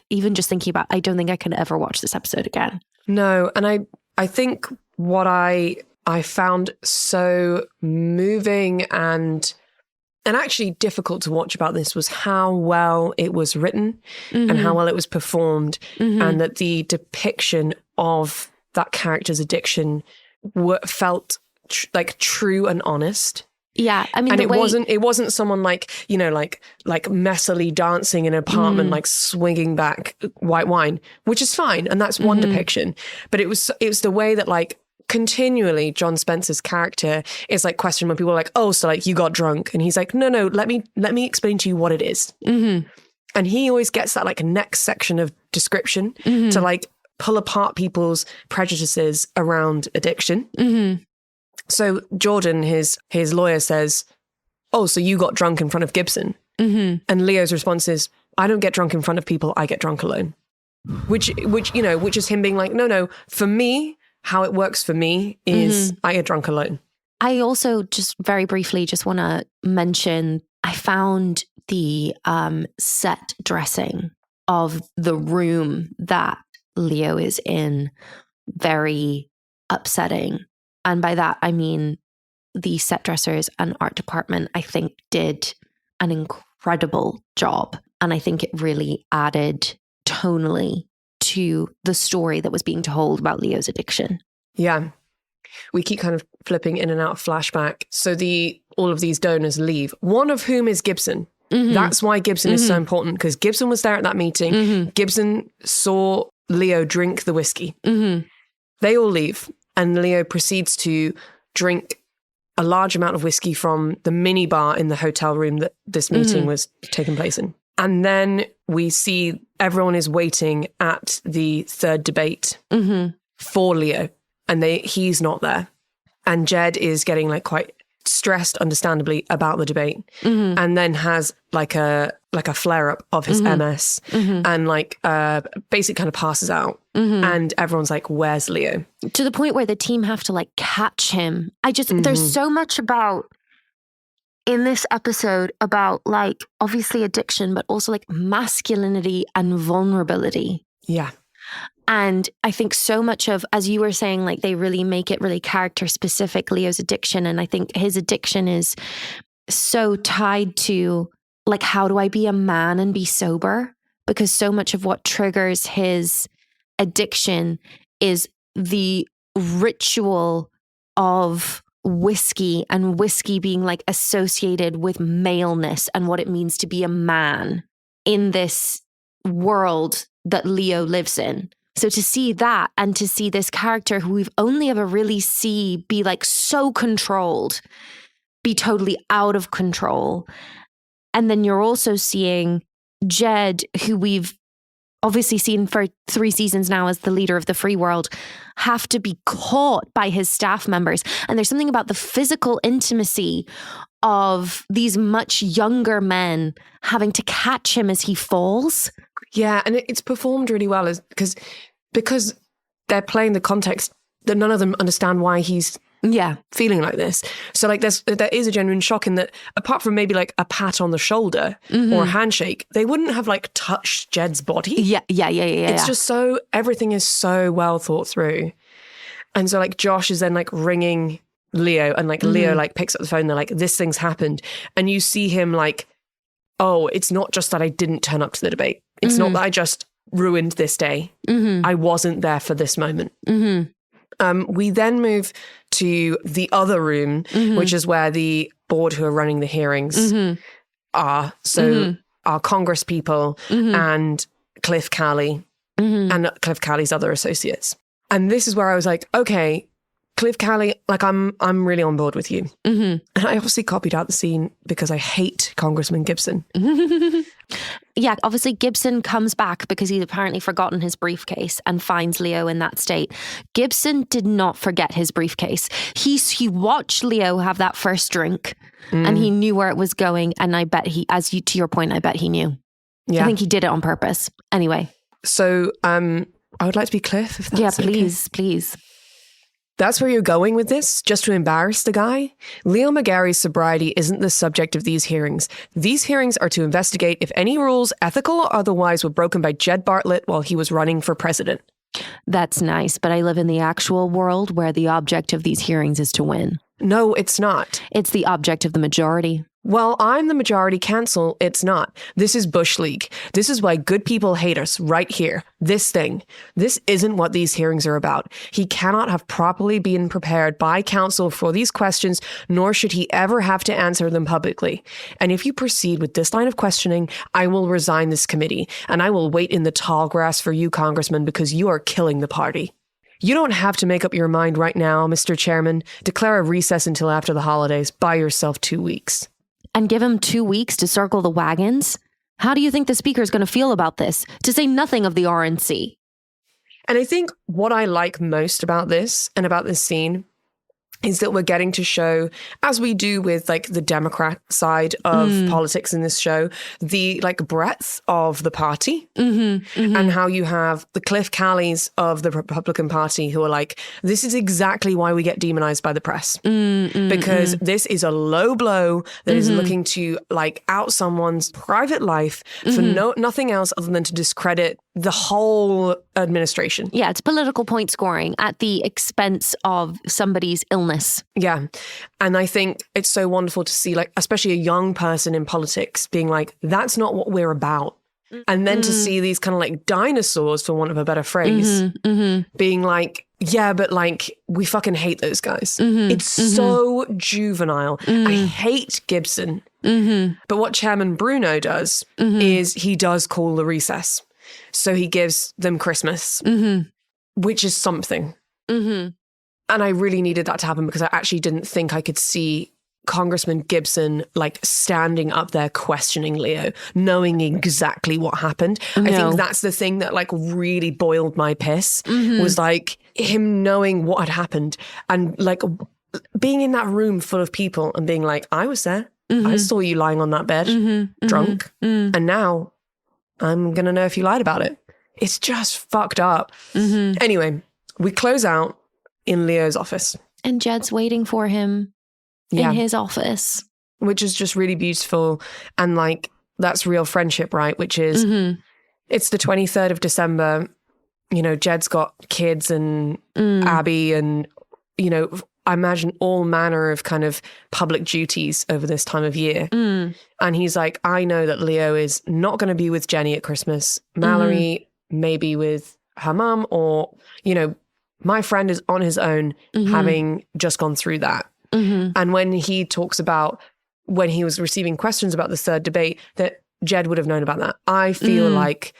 even just thinking about, I don't think I can ever watch this episode again. No. And I think what I found so moving and actually difficult to watch about this was how well it was written and how well it was performed, and that the depiction of that character's addiction felt like true and honest. Yeah, I mean, and it wasn't someone like, you know, like messily dancing in an apartment, like swinging back white wine, which is fine, and that's one depiction. But it was the way that like continually John Spencer's character is like questioning when people are like, oh, so like you got drunk, and he's like, no, let me explain to you what it is. And he always gets that like next section of description to like pull apart people's prejudices around addiction. So Jordan, his lawyer, says, oh, so you got drunk in front of Gibson. And Leo's response is, I don't get drunk in front of people, I get drunk alone. Which is him being like, no, for me, how it works for me is I get drunk alone. I also just very briefly just want to mention, I found the set dressing of the room that Leo is in very upsetting. And by that, I mean the set dressers and art department, I think, did an incredible job. And I think it really added tonally to the story that was being told about Leo's addiction. Yeah. We keep kind of flipping in and out of flashback. So all of these donors leave, one of whom is Gibson. That's why Gibson is so important, because Gibson was there at that meeting. Gibson saw Leo drink the whiskey. They all leave. And Leo proceeds to drink a large amount of whiskey from the mini bar in the hotel room that this meeting was taking place in. And then we see everyone is waiting at the third debate for Leo, and he's not there. And Jed is getting like quite stressed, understandably, about the debate, and then has like a flare up of his MS, and like basically kind of passes out. And everyone's like, where's Leo? To the point where the team have to like catch him. There's so much in this episode about like obviously addiction, but also like masculinity and vulnerability. Yeah. And I think so much of, as you were saying, like they really make it really character specific, Leo's addiction. And I think his addiction is so tied to like, how do I be a man and be sober? Because so much of what triggers his addiction is the ritual of whiskey, and whiskey being like associated with maleness and what it means to be a man in this world that Leo lives in. So to see that, and to see this character who we've only ever really see be like so controlled, be totally out of control. And then you're also seeing Jed, who we've obviously seen for 3 seasons now as the leader of the free world, have to be caught by his staff members. And there's something about the physical intimacy of these much younger men having to catch him as he falls. Yeah, and it's performed really well because they're playing the context that none of them understand why he's feeling like this. So like there is a genuine shock in that, apart from maybe like a pat on the shoulder or a handshake, they wouldn't have like touched Jed's body. Yeah. It's just everything is so well thought through. And so like Josh is then like ringing Leo, and like Leo like picks up the phone. They're like, this thing's happened. And you see him like, oh, it's not just that I didn't turn up to the debate. It's not that I just ruined this day. I wasn't there for this moment. We then move to the other room, which is where the board who are running the hearings are. So our Congress people and Cliff Cowley and Cliff Cowley's other associates. And this is where I was like, okay, Cliff Cowley, like I'm really on board with you. And I obviously copied out the scene because I hate Congressman Gibson. Yeah, obviously Gibson comes back because he's apparently forgotten his briefcase and finds Leo in that state. Gibson did not forget his briefcase. He watched Leo have that first drink and he knew where it was going. And I bet to your point, I bet he knew. Yeah. I think he did it on purpose. Anyway. So I would like to be Cliff, if that's okay. Please. That's where you're going with this? Just to embarrass the guy? Leo McGarry's sobriety isn't the subject of these hearings. These hearings are to investigate if any rules, ethical or otherwise, were broken by Jed Bartlet while he was running for president. That's nice, but I live in the actual world where the object of these hearings is to win. No, it's not. It's the object of the majority. Well, I'm the majority council. It's not. This is Bush League. This is why good people hate us right here. This thing. This isn't what these hearings are about. He cannot have properly been prepared by counsel for these questions, nor should he ever have to answer them publicly. And if you proceed with this line of questioning, I will resign this committee, and I will wait in the tall grass for you, Congressman, because you are killing the party. You don't have to make up your mind right now, Mr. Chairman. Declare a recess until after the holidays. Buy yourself 2 weeks. And give him 2 weeks to circle the wagons? How do you think the speaker is going to feel about this? To say nothing of the RNC. And I think what I like most about this and about this scene is that we're getting to show, as we do with like the Democrat side of politics in this show, the like breadth of the party and how you have the Cliff Cowleys of the Republican Party who are like, this is exactly why we get demonized by the press. Because this is a low blow that is looking to like out someone's private life for nothing else other than to discredit the whole administration. Yeah, it's political point scoring at the expense of somebody's illness. Yeah. And I think it's so wonderful to see, like, especially a young person in politics being like, that's not what we're about. And then to see these kind of like dinosaurs, for want of a better phrase, being like, yeah, but like, we fucking hate those guys. It's so juvenile. I hate Gibson. But what Chairman Bruno does is he does call the recess. So he gives them Christmas, which is something. And I really needed that to happen because I actually didn't think I could see Congressman Gibson like standing up there questioning Leo, knowing exactly what happened. I think that's the thing that like really boiled my piss was like him knowing what had happened and like being in that room full of people and being like, I was there. I saw you lying on that bed, drunk. And now I'm going to know if you lied about it. It's just fucked up. Anyway, we close out in Leo's office. And Jed's waiting for him in his office. Which is just really beautiful. And like, that's real friendship, right? Which is, it's the 23rd of December. You know, Jed's got kids and Abby and, you know, I imagine all manner of kind of public duties over this time of year. And he's like, I know that Leo is not going to be with Jenny at Christmas. Mallory may be with her mum, or, you know, my friend is on his own having just gone through that. And when he talks about when he was receiving questions about the third debate, that Jed would have known about that. I feel like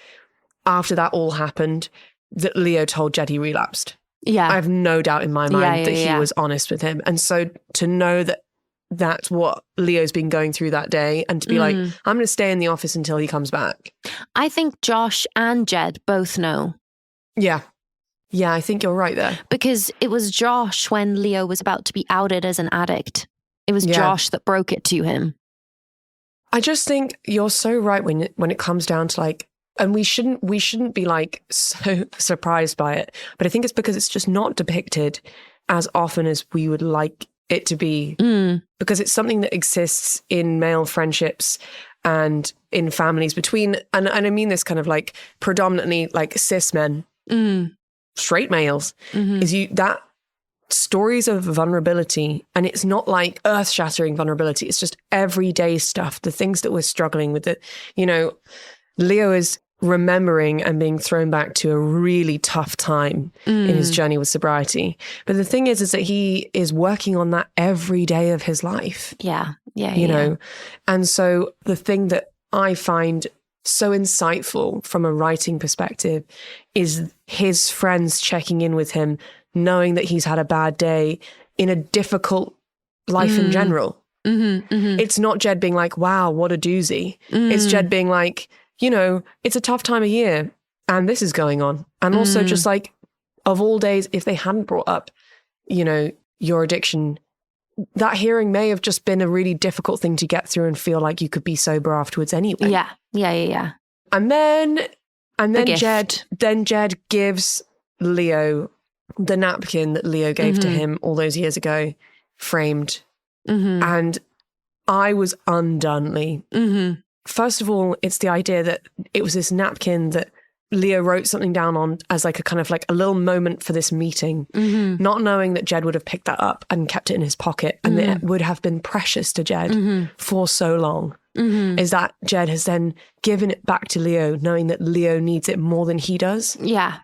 after that all happened, that Leo told Jed he relapsed. Yeah. I have no doubt in my mind that he was honest with him. And so to know that that's what Leo's been going through that day and to be like, I'm going to stay in the office until he comes back. I think Josh and Jed both know. Yeah. Yeah, I think you're right there. Because it was Josh when Leo was about to be outed as an addict. It was Josh that broke it to him. I just think you're so right when it comes down to like, and we shouldn't be like so surprised by it. But I think it's because it's just not depicted as often as we would like it to be. Because it's something that exists in male friendships and in families between, and I mean this kind of like predominantly like cis men, straight males, is that stories of vulnerability, and it's not like earth-shattering vulnerability. It's just everyday stuff, the things that we're struggling with. It, you know, Leo is remembering and being thrown back to a really tough time in his journey with sobriety. But the thing is that he is working on that every day of his life. Yeah. You know? And so the thing that I find so insightful from a writing perspective is his friends checking in with him, knowing that he's had a bad day in a difficult life in general. It's not Jed being like, wow, what a doozy. It's Jed being like, you know, it's a tough time of year and this is going on. And also just like, of all days, if they hadn't brought up, you know, your addiction, that hearing may have just been a really difficult thing to get through and feel like you could be sober afterwards anyway. Yeah. And then gift. Jed gives Leo the napkin that Leo gave to him all those years ago, framed. And I was undone, Lee. First of all, it's the idea that it was this napkin that Leo wrote something down on as like a kind of like a little moment for this meeting, not knowing that Jed would have picked that up and kept it in his pocket and that it would have been precious to Jed for so long. Is that Jed has then given it back to Leo, knowing that Leo needs it more than he does. Yeah.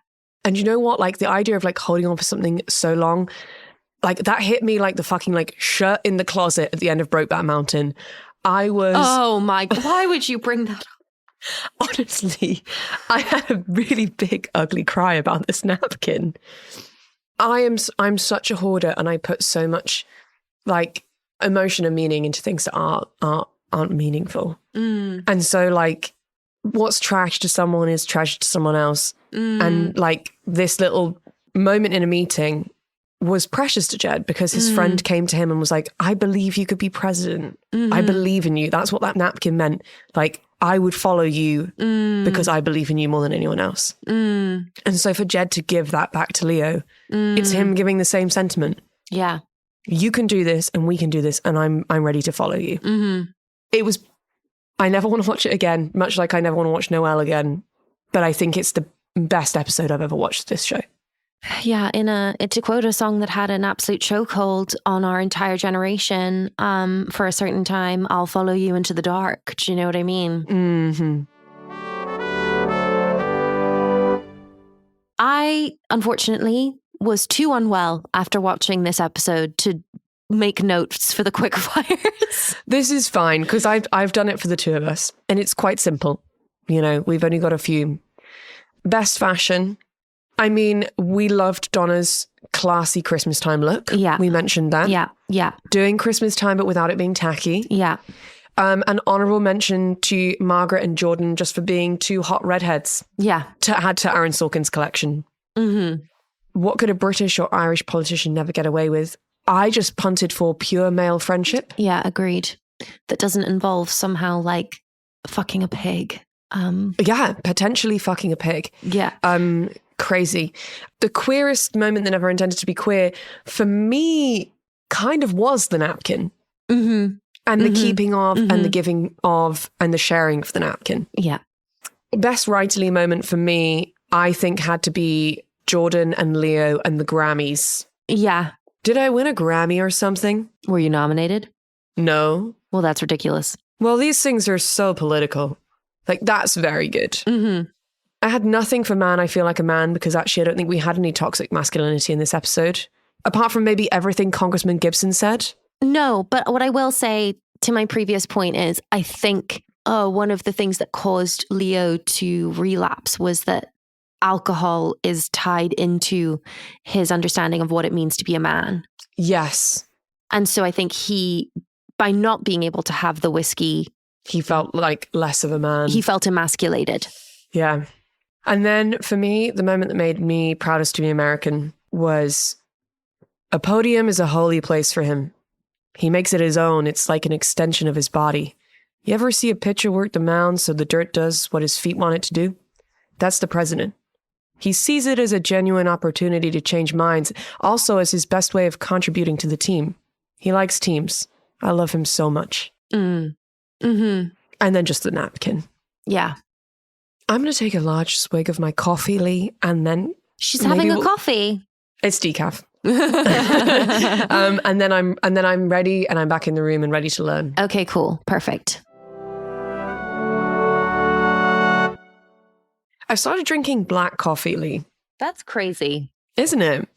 And you know what? Like the idea of like holding on for something so long, like that hit me like the fucking like shirt in the closet at the end of Brokeback Mountain. I was... Oh my God, why would you bring that up? Honestly, I had a really big, ugly cry about this napkin. I'm such a hoarder and I put so much like emotion and meaning into things that aren't meaningful. And so like what's trash to someone is trash to someone else. And like this little moment in a meeting was precious to Jed because his friend came to him and was like, I believe you could be president. I believe in you. That's what that napkin meant. Like, I would follow you because I believe in you more than anyone else. And so for Jed to give that back to Leo, it's him giving the same sentiment. Yeah. You can do this and we can do this and I'm ready to follow you. It was, I never want to watch it again, much like I never want to watch Noelle again. But I think it's the best episode I've ever watched this show. Yeah, to quote a song that had an absolute chokehold on our entire generation, for a certain time, I'll follow you into the dark. Do you know what I mean? I, unfortunately, was too unwell after watching this episode to make notes for the quick fires. This is fine, because I've done it for the two of us, and it's quite simple. You know, we've only got a few. Best fashion. I mean, we loved Donna's classy Christmas time look. Yeah. We mentioned that. Yeah. Doing Christmas time, but without it being tacky. Yeah. An honourable mention to Margaret and Jordan just for being two hot redheads. Yeah. To add to Aaron Sorkin's collection. What could a British or Irish politician never get away with? I just punted for pure male friendship. Yeah, agreed. That doesn't involve somehow like fucking a pig. Yeah, potentially fucking a pig. Yeah. Crazy. The queerest moment that never intended to be queer for me kind of was the napkin. And the keeping of and the giving of and the sharing of the napkin. Yeah. Best writerly moment for me, I think, had to be Jordan and Leo and the Grammys. Yeah. Did I win a Grammy or something? Were you nominated? No. Well, that's ridiculous. Well, these things are so political. Like, that's very good. I had nothing for Man, I Feel Like a Man, because actually I don't think we had any toxic masculinity in this episode. Apart from maybe everything Congressman Gibson said. No, but what I will say to my previous point is I think one of the things that caused Leo to relapse was that alcohol is tied into his understanding of what it means to be a man. Yes. And so I think by not being able to have the whiskey, he felt like less of a man. He felt emasculated. Yeah. And then for me, the moment that made me proudest to be American was a podium is a holy place for him. He makes it his own. It's like an extension of his body. You ever see a pitcher work the mound so the dirt does what his feet want it to do? That's the president. He sees it as a genuine opportunity to change minds, also as his best way of contributing to the team. He likes teams. I love him so much. And then just the napkin. Yeah. I'm going to take a large swig of my coffee, Lee, and then... She's having a coffee. It's decaf. and then I'm ready and I'm back in the room and ready to learn. Okay, cool. Perfect. I started drinking black coffee, Lee. That's crazy. Isn't it?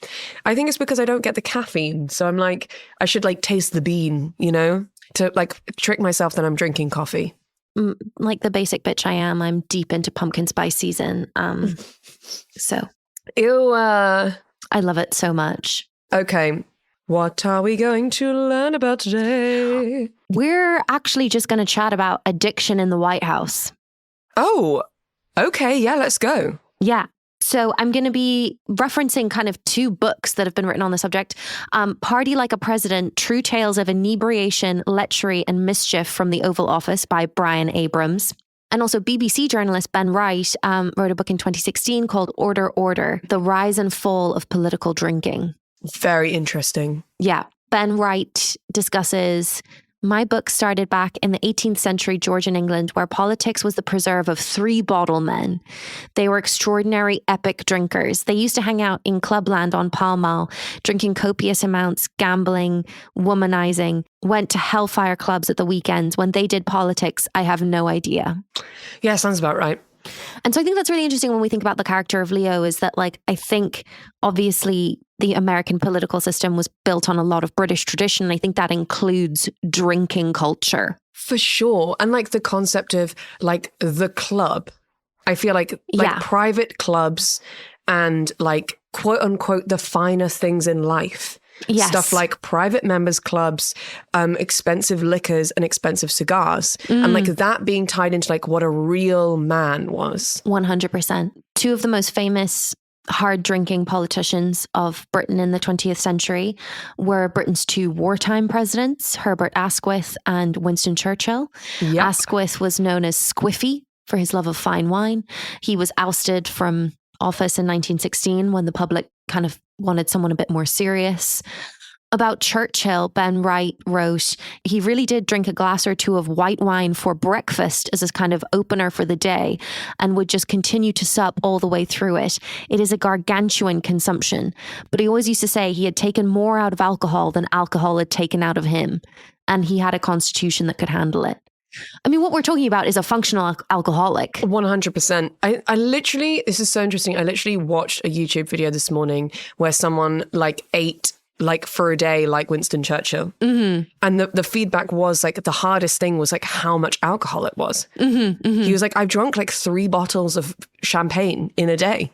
I think it's because I don't get the caffeine. So I'm like, I should like taste the bean, you know, to like trick myself that I'm drinking coffee. Like the basic bitch I am, I'm deep into pumpkin spice season. So. Ew. I love it so much. Okay. What are we going to learn about today? We're actually just going to chat about addiction in the White House. Oh, okay. Yeah, let's go. Yeah. So I'm going to be referencing kind of two books that have been written on the subject. Party Like a President, True Tales of Inebriation, Lechery and Mischief from the Oval Office by Brian Abrams. And also BBC journalist Ben Wright wrote a book in 2016 called Order, Order, The Rise and Fall of Political Drinking. Very interesting. Yeah. Ben Wright discusses, my book started back in the 18th century Georgian England, where politics was the preserve of three bottle men. They were extraordinary epic drinkers. They used to hang out in clubland on Pall Mall, drinking copious amounts, gambling, womanizing, went to hellfire clubs at the weekends. When they did politics, I have no idea. Yeah, sounds about right. And so I think that's really interesting when we think about the character of Leo, is that like, I think obviously the American political system was built on a lot of British tradition. And I think that includes drinking culture. For sure. And like the concept of like the club, I feel like private clubs and like quote unquote the finer things in life. Yes. Stuff like private members clubs, expensive liquors and expensive cigars. And like that being tied into like what a real man was. 100%. Two of the most famous hard drinking politicians of Britain in the 20th century were Britain's two wartime presidents, Herbert Asquith and Winston Churchill. Yep. Asquith was known as Squiffy for his love of fine wine. He was ousted from office in 1916 when the public kind of wanted someone a bit more serious. About Churchill, Ben Wright wrote, he really did drink a glass or two of white wine for breakfast as a kind of opener for the day and would just continue to sup all the way through it. It is a gargantuan consumption. But he always used to say he had taken more out of alcohol than alcohol had taken out of him. And he had a constitution that could handle it. I mean, what we're talking about is a functional alcoholic. 100%. I literally, this is so interesting. I literally watched a YouTube video this morning where someone like ate like for a day, like Winston Churchill. Mm-hmm. And the feedback was like, the hardest thing was like how much alcohol it was. Mm-hmm, mm-hmm. He was like, I've drunk like 3 bottles of champagne in a day.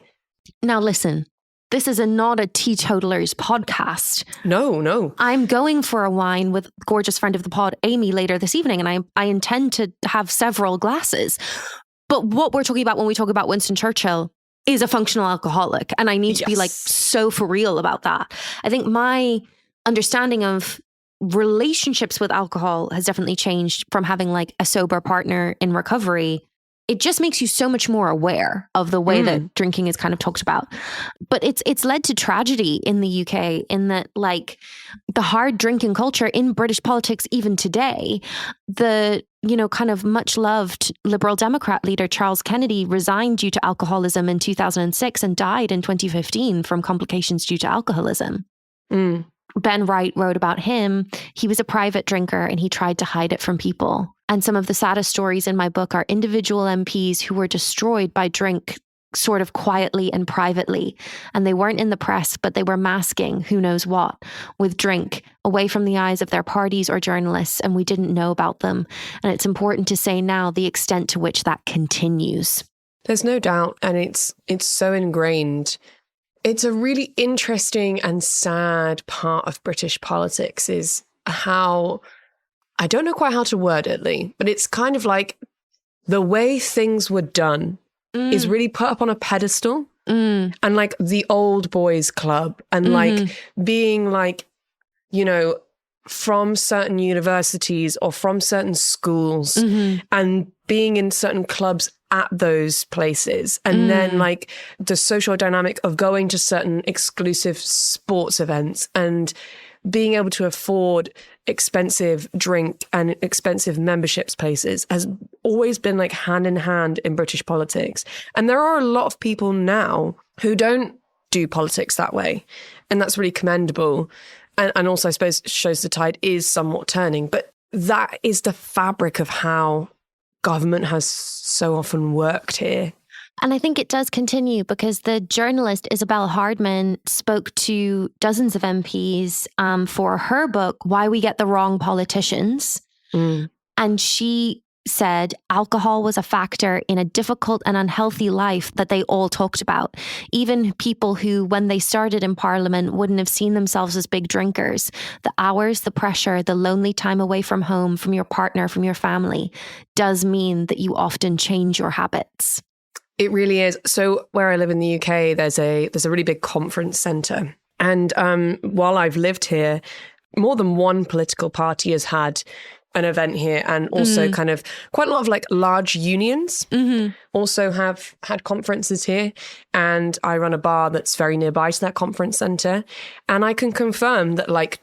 Now listen, this is not a teetotalers podcast. No. I'm going for a wine with gorgeous friend of the pod, Amy, later this evening. And I intend to have several glasses. But what we're talking about when we talk about Winston Churchill is a functional alcoholic. And I need to be like so for real about that. I think my understanding of relationships with alcohol has definitely changed from having like a sober partner in recovery. It just makes you so much more aware of the way that drinking is kind of talked about. But it's led to tragedy in the UK in that like the hard drinking culture in British politics even today, the, you know, kind of much loved Liberal Democrat leader Charles Kennedy resigned due to alcoholism in 2006 and died in 2015 from complications due to alcoholism. Ben Wright wrote about him. He was a private drinker and he tried to hide it from people. And some of the saddest stories in my book are individual MPs who were destroyed by drink sort of quietly and privately. And they weren't in the press, but they were masking who knows what with drink away from the eyes of their parties or journalists. And we didn't know about them. And it's important to say now the extent to which that continues. There's no doubt. And it's so ingrained. It's a really interesting and sad part of British politics is how, I don't know quite how to word it, Lee, but it's kind of like the way things were done is really put up on a pedestal and like the old boys club and like being like, you know, from certain universities or from certain schools and being in certain clubs at those places. And then like the social dynamic of going to certain exclusive sports events and being able to afford expensive drink and expensive memberships places has always been like hand in hand in British politics. And there are a lot of people now who don't do politics that way. And that's really commendable. And also I suppose shows the tide is somewhat turning. But that is the fabric of how government has so often worked here. And I think it does continue because the journalist Isabel Hardman spoke to dozens of MPs for her book, Why We Get the Wrong Politicians. And she said alcohol was a factor in a difficult and unhealthy life that they all talked about. Even people who, when they started in Parliament, wouldn't have seen themselves as big drinkers. The hours, the pressure, the lonely time away from home, from your partner, from your family, does mean that you often change your habits. It really is. So where I live in the UK, there's a really big conference centre. And while I've lived here, more than one political party has had an event here, and also kind of quite a lot of like large unions also have had conferences here. And I run a bar that's very nearby to that conference centre. And I can confirm that like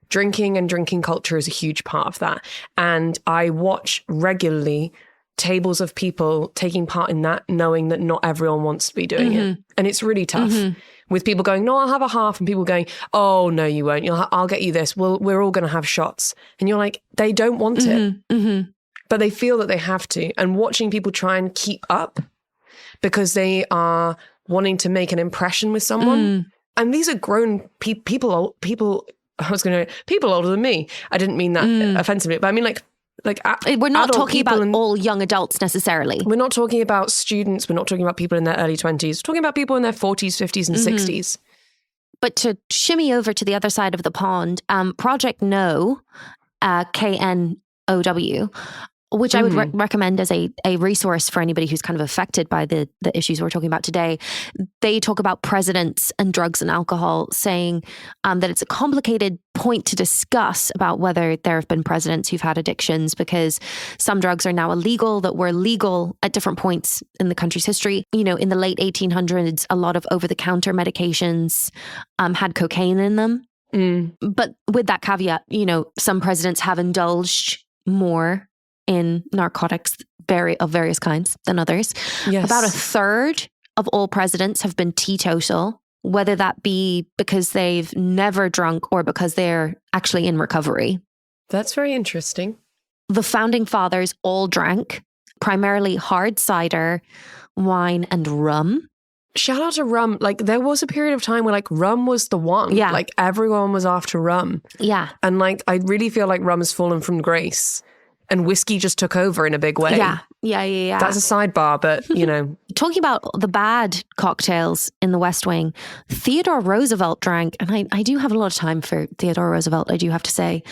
drinking and drinking culture is a huge part of that. And I watch regularly tables of people taking part in that, knowing that not everyone wants to be doing it. And it's really tough. With people going, no, I'll have a half, and people going, oh, no, you won't. I'll get you this. We're all going to have shots. And you're like, they don't want it, but they feel that they have to. And watching people try and keep up because they are wanting to make an impression with someone. And these are grown people. I was going to people older than me. I didn't mean that offensively, but I mean like we're not talking about all young adults necessarily. We're not talking about students. We're not talking about people in their early 20s. We're talking about people in their 40s, 50s and 60s. But to shimmy over to the other side of the pond, Project No, KNOW, which I would recommend as a resource for anybody who's kind of affected by the issues we're talking about today. They talk about presidents and drugs and alcohol, saying that it's a complicated point to discuss about whether there have been presidents who've had addictions, because some drugs are now illegal that were legal at different points in the country's history. You know, in the late 1800s, a lot of over-the-counter medications had cocaine in them. But with that caveat, you know, some presidents have indulged more in narcotics of various kinds than others. Yes. About a third of all presidents have been teetotal, whether that be because they've never drunk or because they're actually in recovery. That's very interesting. The founding fathers all drank, primarily hard cider, wine, and rum. Shout out to rum. Like there was a period of time where like rum was the one. Yeah. Like everyone was after rum. Yeah. And like I really feel like rum has fallen from grace. And whiskey just took over in a big way. Yeah. That's a sidebar, but, you know. Talking about the bad cocktails in the West Wing, Theodore Roosevelt drank, and I do have a lot of time for Theodore Roosevelt, I do have to say.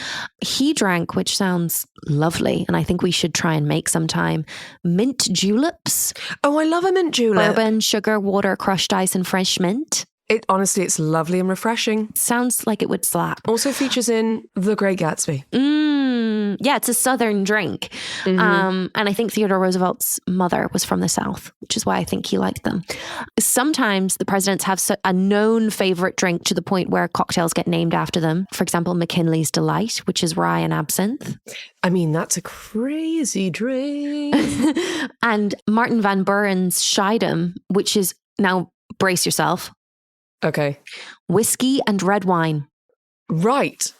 He drank, which sounds lovely, and I think we should try and make sometime, mint juleps. Oh, I love a mint julep. Bourbon, sugar, water, crushed ice, and fresh mint. Honestly, it's lovely and refreshing. Sounds like it would slap. Also features in The Great Gatsby. Yeah, it's a Southern drink. And I think Theodore Roosevelt's mother was from the South, which is why I think he liked them. Sometimes the presidents have a known favorite drink to the point where cocktails get named after them. For example, McKinley's Delight, which is rye and absinthe. I mean, that's a crazy drink. And Martin Van Buren's Schiedam, which is, now brace yourself. Okay. Whiskey and red wine. Right.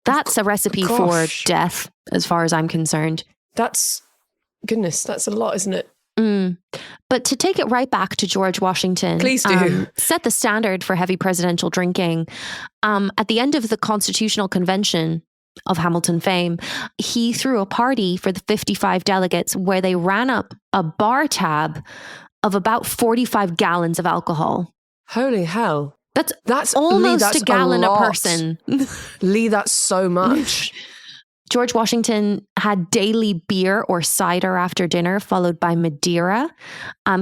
That's a recipe for death, as far as I'm concerned. That's a lot, isn't it? But to take it right back to George Washington, please do set the standard for heavy presidential drinking. At the end of the Constitutional Convention of Hamilton fame, he threw a party for the 55 delegates where they ran up a bar tab of about 45 gallons of alcohol. Holy hell. That's almost Leigh, that's a gallon a lot. person. Leigh, that's so much. George Washington had daily beer or cider after dinner, followed by Madeira.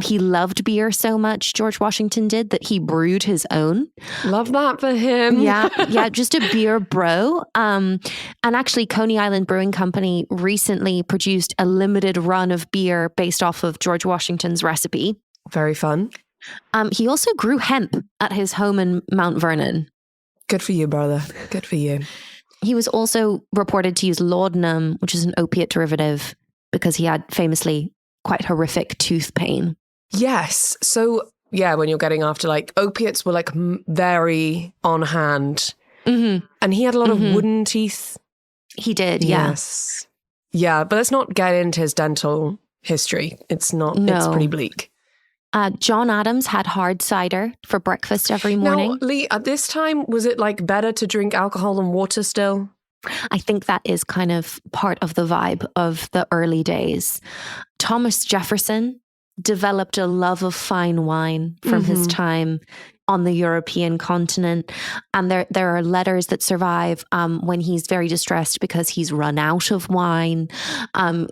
He loved beer so much, George Washington did, that he brewed his own. Love that for him. Yeah, just a beer bro. And actually, Coney Island Brewing Company recently produced a limited run of beer based off of George Washington's recipe. Very fun. He also grew hemp at his home in Mount Vernon. Good for you, brother. Good for you. He was also reported to use laudanum, which is an opiate derivative, because he had famously quite horrific tooth pain. Yes. So, yeah, when you're getting after like opiates were like very on hand. And he had a lot of wooden teeth. He did, yeah. Yes. Yeah, but let's not get into his dental history. It's pretty bleak. John Adams had hard cider for breakfast every morning. Now, Leigh, at this time, was it like better to drink alcohol than water still? I think that is kind of part of the vibe of the early days. Thomas Jefferson developed a love of fine wine from his time on the European continent. And there are letters that survive when he's very distressed because he's run out of wine.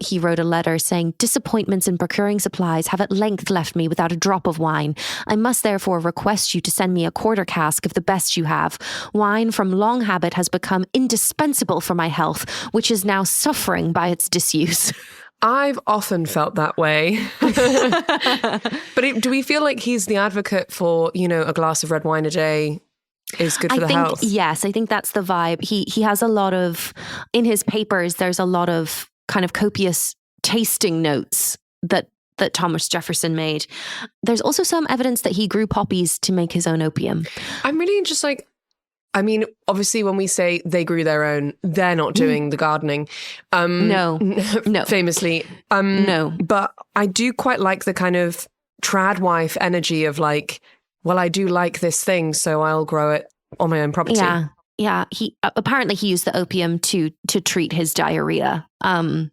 He wrote a letter saying, "Disappointments in procuring supplies have at length left me without a drop of wine. I must therefore request you to send me a quarter cask of the best you have. Wine from long habit has become indispensable for my health, which is now suffering by its disuse." I've often felt that way. But do we feel like he's the advocate for, a glass of red wine a day is good for the health? Yes, I think that's the vibe. He has a lot of, in his papers, there's a lot of kind of copious tasting notes that Thomas Jefferson made. There's also some evidence that he grew poppies to make his own opium. I'm really just like, obviously when we say they grew their own, they're not doing the gardening. No. Famously. No. But I do quite like the kind of trad wife energy of like, well, I do like this thing, so I'll grow it on my own property. Yeah. He apparently he used the opium to treat his diarrhea. Is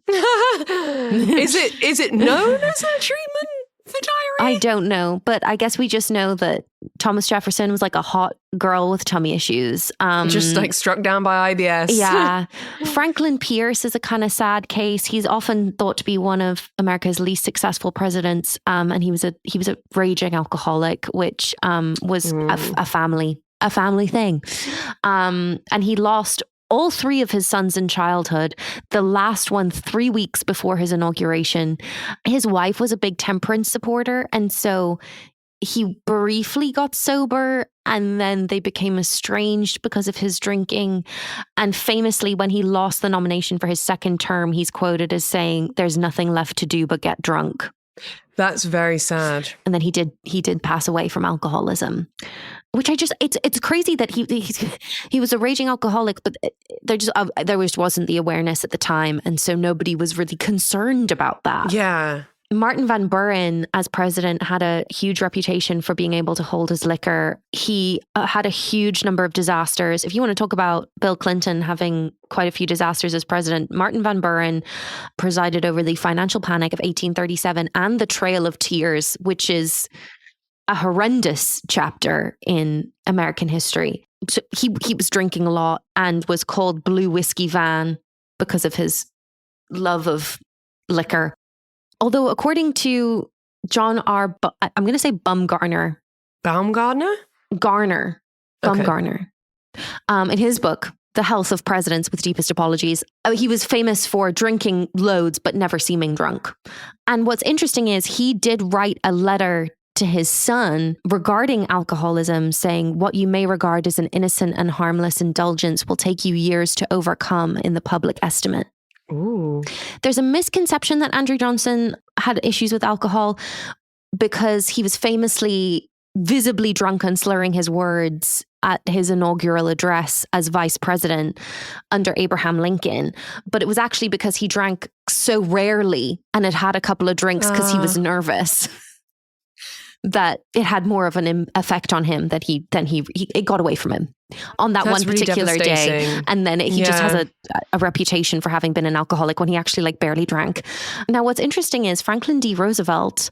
it known as a treatment for diarrhea? I don't know, but I guess we just know that Thomas Jefferson was like a hot girl with tummy issues. Just like struck down by IBS. Yeah. Franklin Pierce is a kind of sad case. He's often thought to be one of America's least successful presidents. And he was a raging alcoholic, which was a family thing. And he lost all three of his sons in childhood, the last one 3 weeks before his inauguration. His wife was a big temperance supporter, and so he briefly got sober, and then they became estranged because of his drinking. And famously, when he lost the nomination for his second term, he's quoted as saying, "There's nothing left to do but get drunk." That's very sad. And then he did pass away from alcoholism, which it's crazy that he was a raging alcoholic, but there wasn't the awareness at the time, and so nobody was really concerned about that. Yeah. Martin Van Buren, as president, had a huge reputation for being able to hold his liquor. He had a huge number of disasters. If you want to talk about Bill Clinton having quite a few disasters as president, Martin Van Buren presided over the financial panic of 1837 and the Trail of Tears, which is a horrendous chapter in American history. So he was drinking a lot and was called Blue Whiskey Van because of his love of liquor. Although, according to John R. I'm going to say Bumgarner. Baumgartner? Garner. Okay. Bumgarner. In his book, The Health of Presidents with Deepest Apologies, he was famous for drinking loads but never seeming drunk. And what's interesting is he did write a letter to his son regarding alcoholism, saying, "What you may regard as an innocent and harmless indulgence will take you years to overcome in the public estimate." Ooh. There's a misconception that Andrew Johnson had issues with alcohol because he was famously visibly drunk and slurring his words at his inaugural address as vice president under Abraham Lincoln. But it was actually because he drank so rarely and had a couple of drinks because he was nervous that it had more of an effect on him that it got away from him on that one particular day. And then he just has a reputation for having been an alcoholic when he actually barely drank. Now, what's interesting is Franklin D. Roosevelt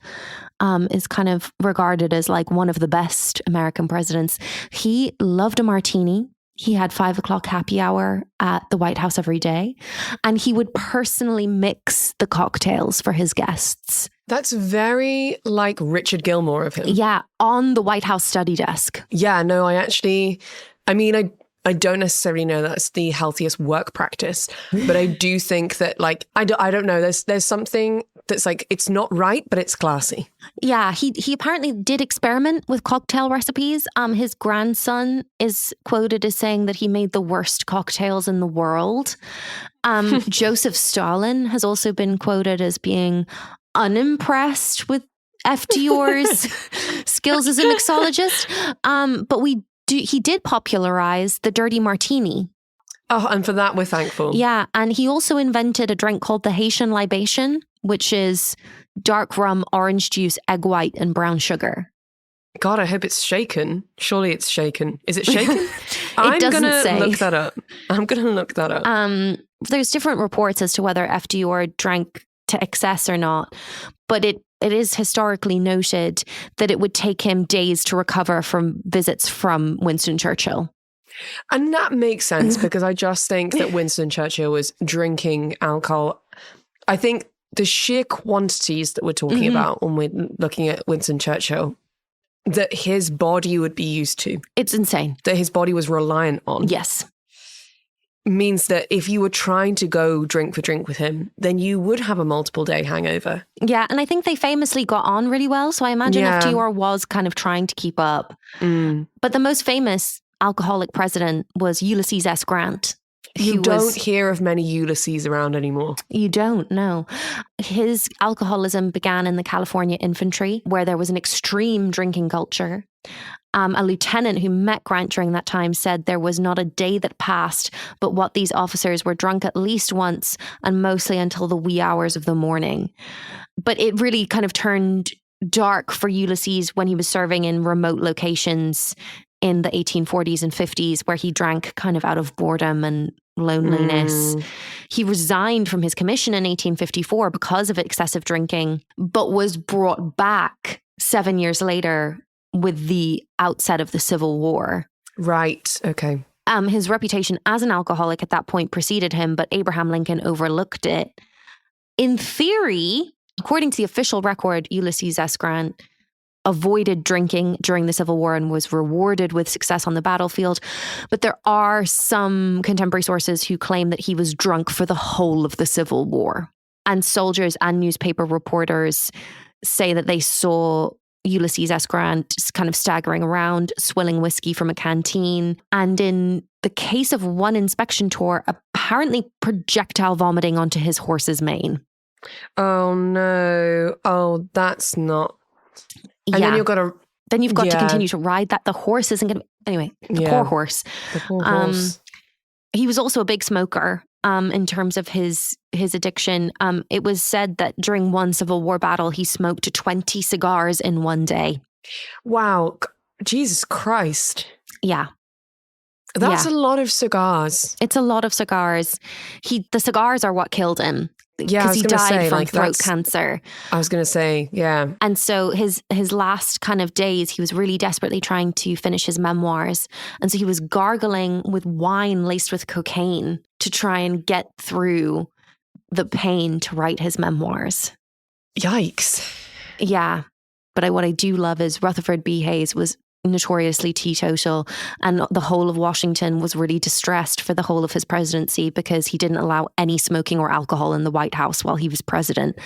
is kind of regarded as one of the best American presidents. He loved a martini. He had 5 o'clock happy hour at the White House every day, and he would personally mix the cocktails for his guests. That's very like Richard Gilmore of him. Yeah, on the White House study desk. Yeah, no, I don't necessarily know that's the healthiest work practice, but I do think that I don't know, there's something that's it's not right, but it's classy. Yeah, he apparently did experiment with cocktail recipes. His grandson is quoted as saying that he made the worst cocktails in the world. Joseph Stalin has also been quoted as being unimpressed with FDR's skills as a mixologist. But he did popularize the dirty martini. Oh, and for that we're thankful. Yeah, and he also invented a drink called the Haitian libation, which is dark rum, orange juice, egg white, and brown sugar. God, I hope it's shaken. Surely it's shaken. Is it shaken? I'm doesn't gonna say. look that up. I'm going to look that up. There's different reports as to whether FDR drank to excess or not, but it is historically noted that it would take him days to recover from visits from Winston Churchill. And that makes sense because I just think that Winston Churchill was drinking alcohol. I think the sheer quantities that we're talking about when we're looking at Winston Churchill, that his body would be used to. It's insane. That his body was reliant on. Yes. Means that if you were trying to go drink for drink with him, then you would have a multiple day hangover. Yeah, and I think they famously got on really well. So I imagine FDR was kind of trying to keep up. But the most famous alcoholic president was Ulysses S. Grant. You don't hear of many Ulysses around anymore. You don't, no. His alcoholism began in the California infantry, where there was an extreme drinking culture. A lieutenant who met Grant during that time said there was not a day that passed but what these officers were drunk at least once, and mostly until the wee hours of the morning. But it really kind of turned dark for Ulysses when he was serving in remote locations in the 1840s and 50s, where he drank kind of out of boredom and loneliness. He resigned from his commission in 1854 because of excessive drinking, but was brought back 7 years later with the outset of the Civil War. Right. Okay. His reputation as an alcoholic at that point preceded him, but Abraham Lincoln overlooked it. In theory, according to the official record, Ulysses S. Grant avoided drinking during the Civil War and was rewarded with success on the battlefield. But there are some contemporary sources who claim that he was drunk for the whole of the Civil War. And soldiers and newspaper reporters say that they saw Ulysses S. Grant kind of staggering around, swilling whiskey from a canteen. And in the case of one inspection tour, apparently projectile vomiting onto his horse's mane. Oh, no. Oh, that's not... And then you've got to... Then you've got to continue to ride that. The horse isn't going to... Anyway, the poor horse. The poor horse. He was also a big smoker in terms of his addiction. It was said that during one Civil War battle, he smoked 20 cigars in one day. Wow. Jesus Christ. Yeah. That's a lot of cigars. It's a lot of cigars. The cigars are what killed him. Yeah, because he died from throat cancer. I was going to say, yeah. And so his last kind of days, he was really desperately trying to finish his memoirs. And so he was gargling with wine laced with cocaine to try and get through the pain to write his memoirs. Yikes. Yeah. But what I do love is Rutherford B. Hayes was notoriously teetotal, and the whole of Washington was really distressed for the whole of his presidency because he didn't allow any smoking or alcohol in the White House while he was president.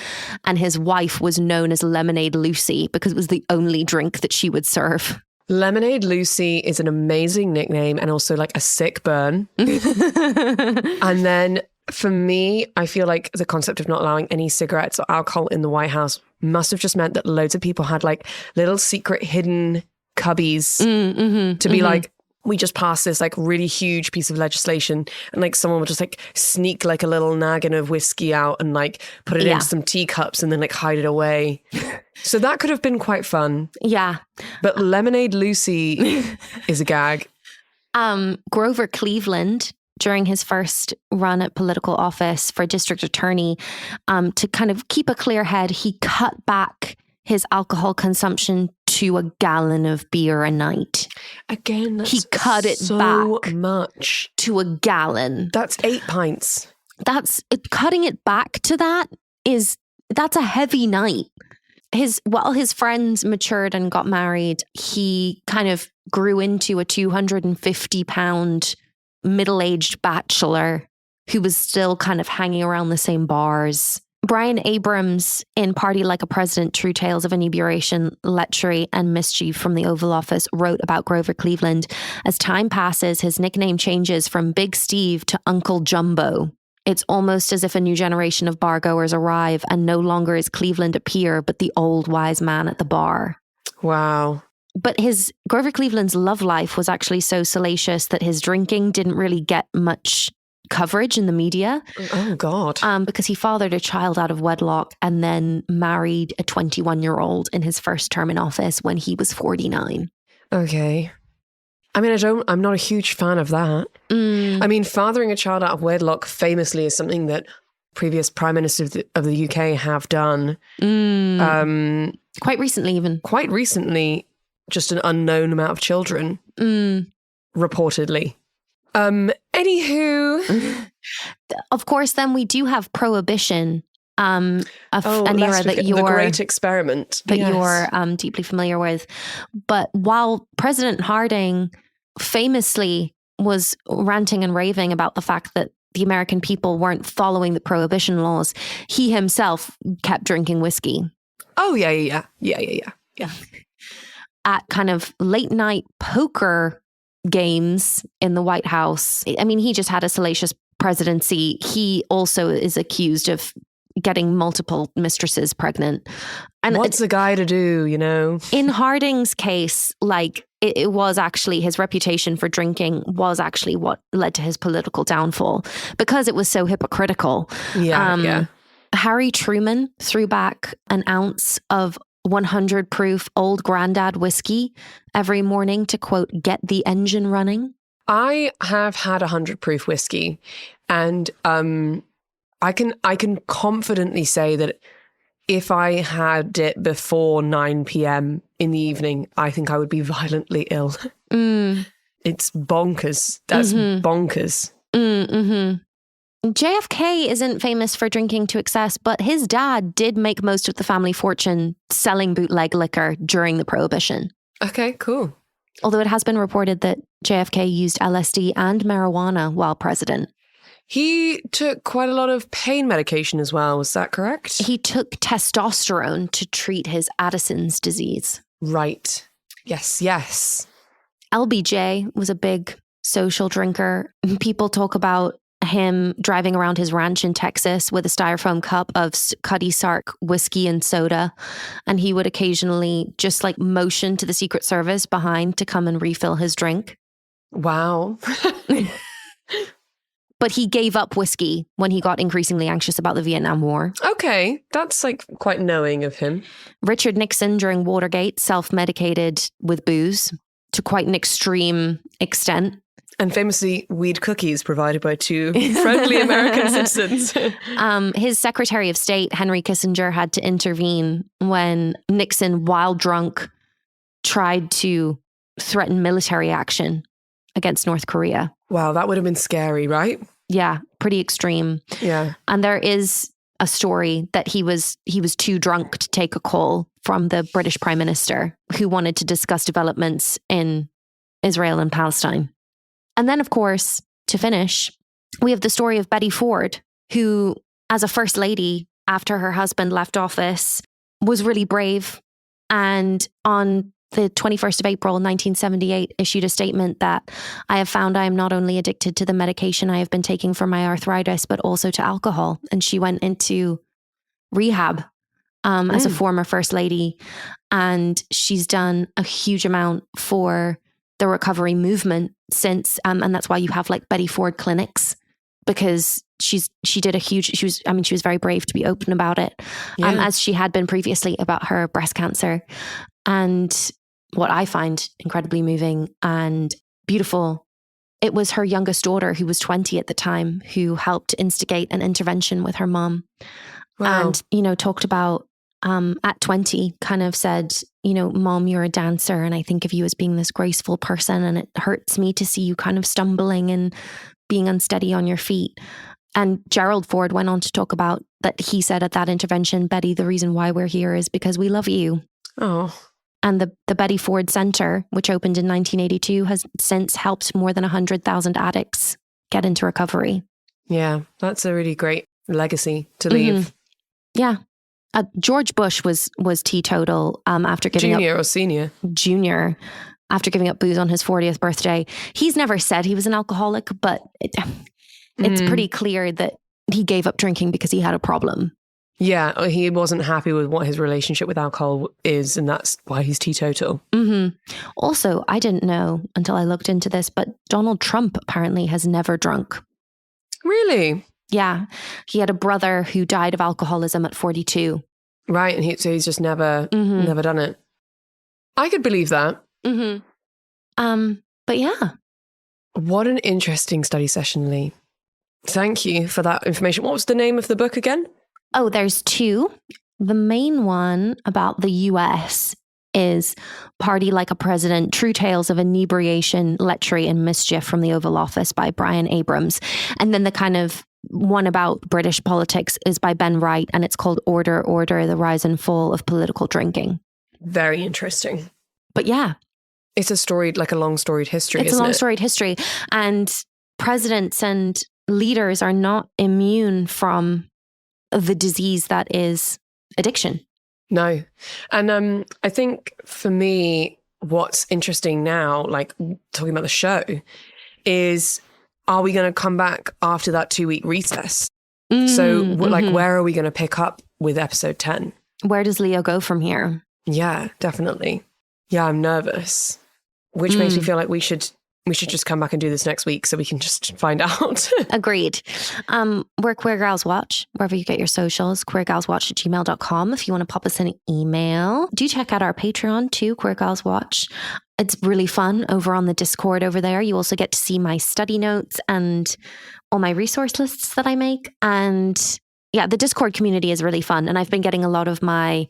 And his wife was known as Lemonade Lucy because it was the only drink that she would serve. Lemonade Lucy is an amazing nickname and also like a sick burn. And then for me, I feel like the concept of not allowing any cigarettes or alcohol in the White House must have just meant that loads of people had like little secret hidden cubbies to be like, we just passed this like really huge piece of legislation, and like someone would just like sneak like a little naggin of whiskey out and like put it into some teacups and then like hide it away. So that could have been quite fun. Yeah. But Lemonade Lucy is a gag. Grover Cleveland, during his first run at political office for district attorney, to kind of keep a clear head, he cut back his alcohol consumption to a gallon of beer a night. Again, that's he cut it so back much to a gallon. That's 8 pints. Cutting it back to that's a heavy night. While his friends matured and got married, he kind of grew into a 250-pound middle-aged bachelor who was still kind of hanging around the same bars. Brian Abrams, in Party Like a President, True Tales of Inebriation, Lechery and Mischief from the Oval Office, wrote about Grover Cleveland. As time passes, his nickname changes from Big Steve to Uncle Jumbo. It's almost as if a new generation of bargoers arrive, and no longer is Cleveland a peer, but the old wise man at the bar. Wow. But Grover Cleveland's love life was actually so salacious that his drinking didn't really get much coverage in the media. Oh, God. Because he fathered a child out of wedlock and then married a 21-year-old in his first term in office when he was 49. Okay. I mean, I'm not a huge fan of that. I mean, fathering a child out of wedlock famously is something that previous prime ministers of the UK have done. Quite recently, even. Quite recently, just an unknown amount of children, reportedly. Anywho. Of course, then we do have prohibition, an era that you're... The Great Experiment. That you're deeply familiar with. But while President Harding famously was ranting and raving about the fact that the American people weren't following the prohibition laws, he himself kept drinking whiskey. Oh, yeah. At kind of late night poker games in the White House. I mean, he just had a salacious presidency. He also is accused of getting multiple mistresses pregnant. And what's a guy to do, In Harding's case, like it was actually his reputation for drinking was actually what led to his political downfall because it was so hypocritical. Yeah. Harry Truman threw back an ounce of 100 proof old granddad whiskey every morning to, quote, get the engine running. I have had 100 proof whiskey, and I can confidently say that if I had it before 9 p.m. in the evening, I think I would be violently ill. It's bonkers. That's bonkers. JFK isn't famous for drinking to excess, but his dad did make most of the family fortune selling bootleg liquor during the Prohibition. Okay, cool. Although it has been reported that JFK used LSD and marijuana while president. He took quite a lot of pain medication as well, was that correct? He took testosterone to treat his Addison's disease. Right. Yes. LBJ was a big social drinker. People talk about him driving around his ranch in Texas with a styrofoam cup of Cuddy Sark whiskey and soda. And he would occasionally just like motion to the Secret Service behind to come and refill his drink. Wow. But he gave up whiskey when he got increasingly anxious about the Vietnam War. Okay, that's like quite knowing of him. Richard Nixon during Watergate self-medicated with booze to quite an extreme extent. And famously, weed cookies provided by two friendly American citizens. His Secretary of State, Henry Kissinger, had to intervene when Nixon, while drunk, tried to threaten military action against North Korea. Wow, that would have been scary, right? Yeah, pretty extreme. Yeah. And there is a story that he was too drunk to take a call from the British Prime Minister who wanted to discuss developments in Israel and Palestine. And then, of course, to finish, we have the story of Betty Ford, who, as a first lady, after her husband left office, was really brave. And on the 21st of April, 1978, issued a statement that I have found I am not only addicted to the medication I have been taking for my arthritis, but also to alcohol. And she went into rehab as a former first lady. And she's done a huge amount for the recovery movement since, and that's why you have like Betty Ford clinics, because she was very brave to be open about it, as she had been previously about her breast cancer. And what I find incredibly moving and beautiful, it was her youngest daughter, who was 20 at the time, who helped instigate an intervention with her mom. Wow. And, talked about at 20 kind of said, Mom, you're a dancer and I think of you as being this graceful person, and it hurts me to see you kind of stumbling and being unsteady on your feet. And Gerald Ford went on to talk about that he said at that intervention, Betty, the reason why we're here is because we love you. Oh. And the Betty Ford Center, which opened in 1982, has since helped more than 100,000 addicts get into recovery. Yeah, that's a really great legacy to leave. Yeah. George Bush was teetotal after giving up... Junior or senior? Junior, after giving up booze on his 40th birthday. He's never said he was an alcoholic, but it's pretty clear that he gave up drinking because he had a problem. Yeah, he wasn't happy with what his relationship with alcohol is, and that's why he's teetotal. Also, I didn't know until I looked into this, but Donald Trump apparently has never drunk. Really? Yeah. He had a brother who died of alcoholism at 42. Right. And so he's just never done it. I could believe that. But yeah. What an interesting study session, Leigh. Thank you for that information. What was the name of the book again? Oh, there's two. The main one about the US is Party Like a President, True Tales of Inebriation, Lechery and Mischief from the Oval Office by Brian Abrams. And then the kind of one about British politics is by Ben Wright, and it's called Order, Order, The Rise and Fall of Political Drinking. Very interesting. But yeah. It's a storied, like a long storied history, It's a long storied history. And presidents and leaders are not immune from the disease that is addiction. No. And I think for me, what's interesting now, like talking about the show, is are we going to come back after that 2-week recess? So like, where are we going to pick up with episode 10? Where does Leo go from here? Yeah, definitely. Yeah, I'm nervous, which makes me feel like we should just come back and do this next week so we can just find out. Agreed. We're Queer Gals Watch, wherever you get your socials, queergalswatch@gmail.com. If you want to pop us an email, do check out our Patreon too, Queer Gals Watch. It's really fun over on the Discord over there. You also get to see my study notes and all my resource lists that I make. And yeah, the Discord community is really fun. And I've been getting a lot of my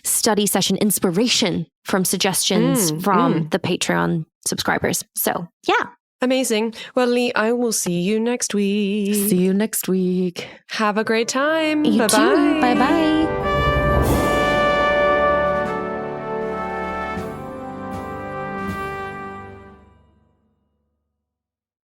study session inspiration from suggestions from the Patreon subscribers. So yeah. Amazing. Well, Leigh, I will see you next week. See you next week. Have a great time. You Bye-bye. too. Bye-bye.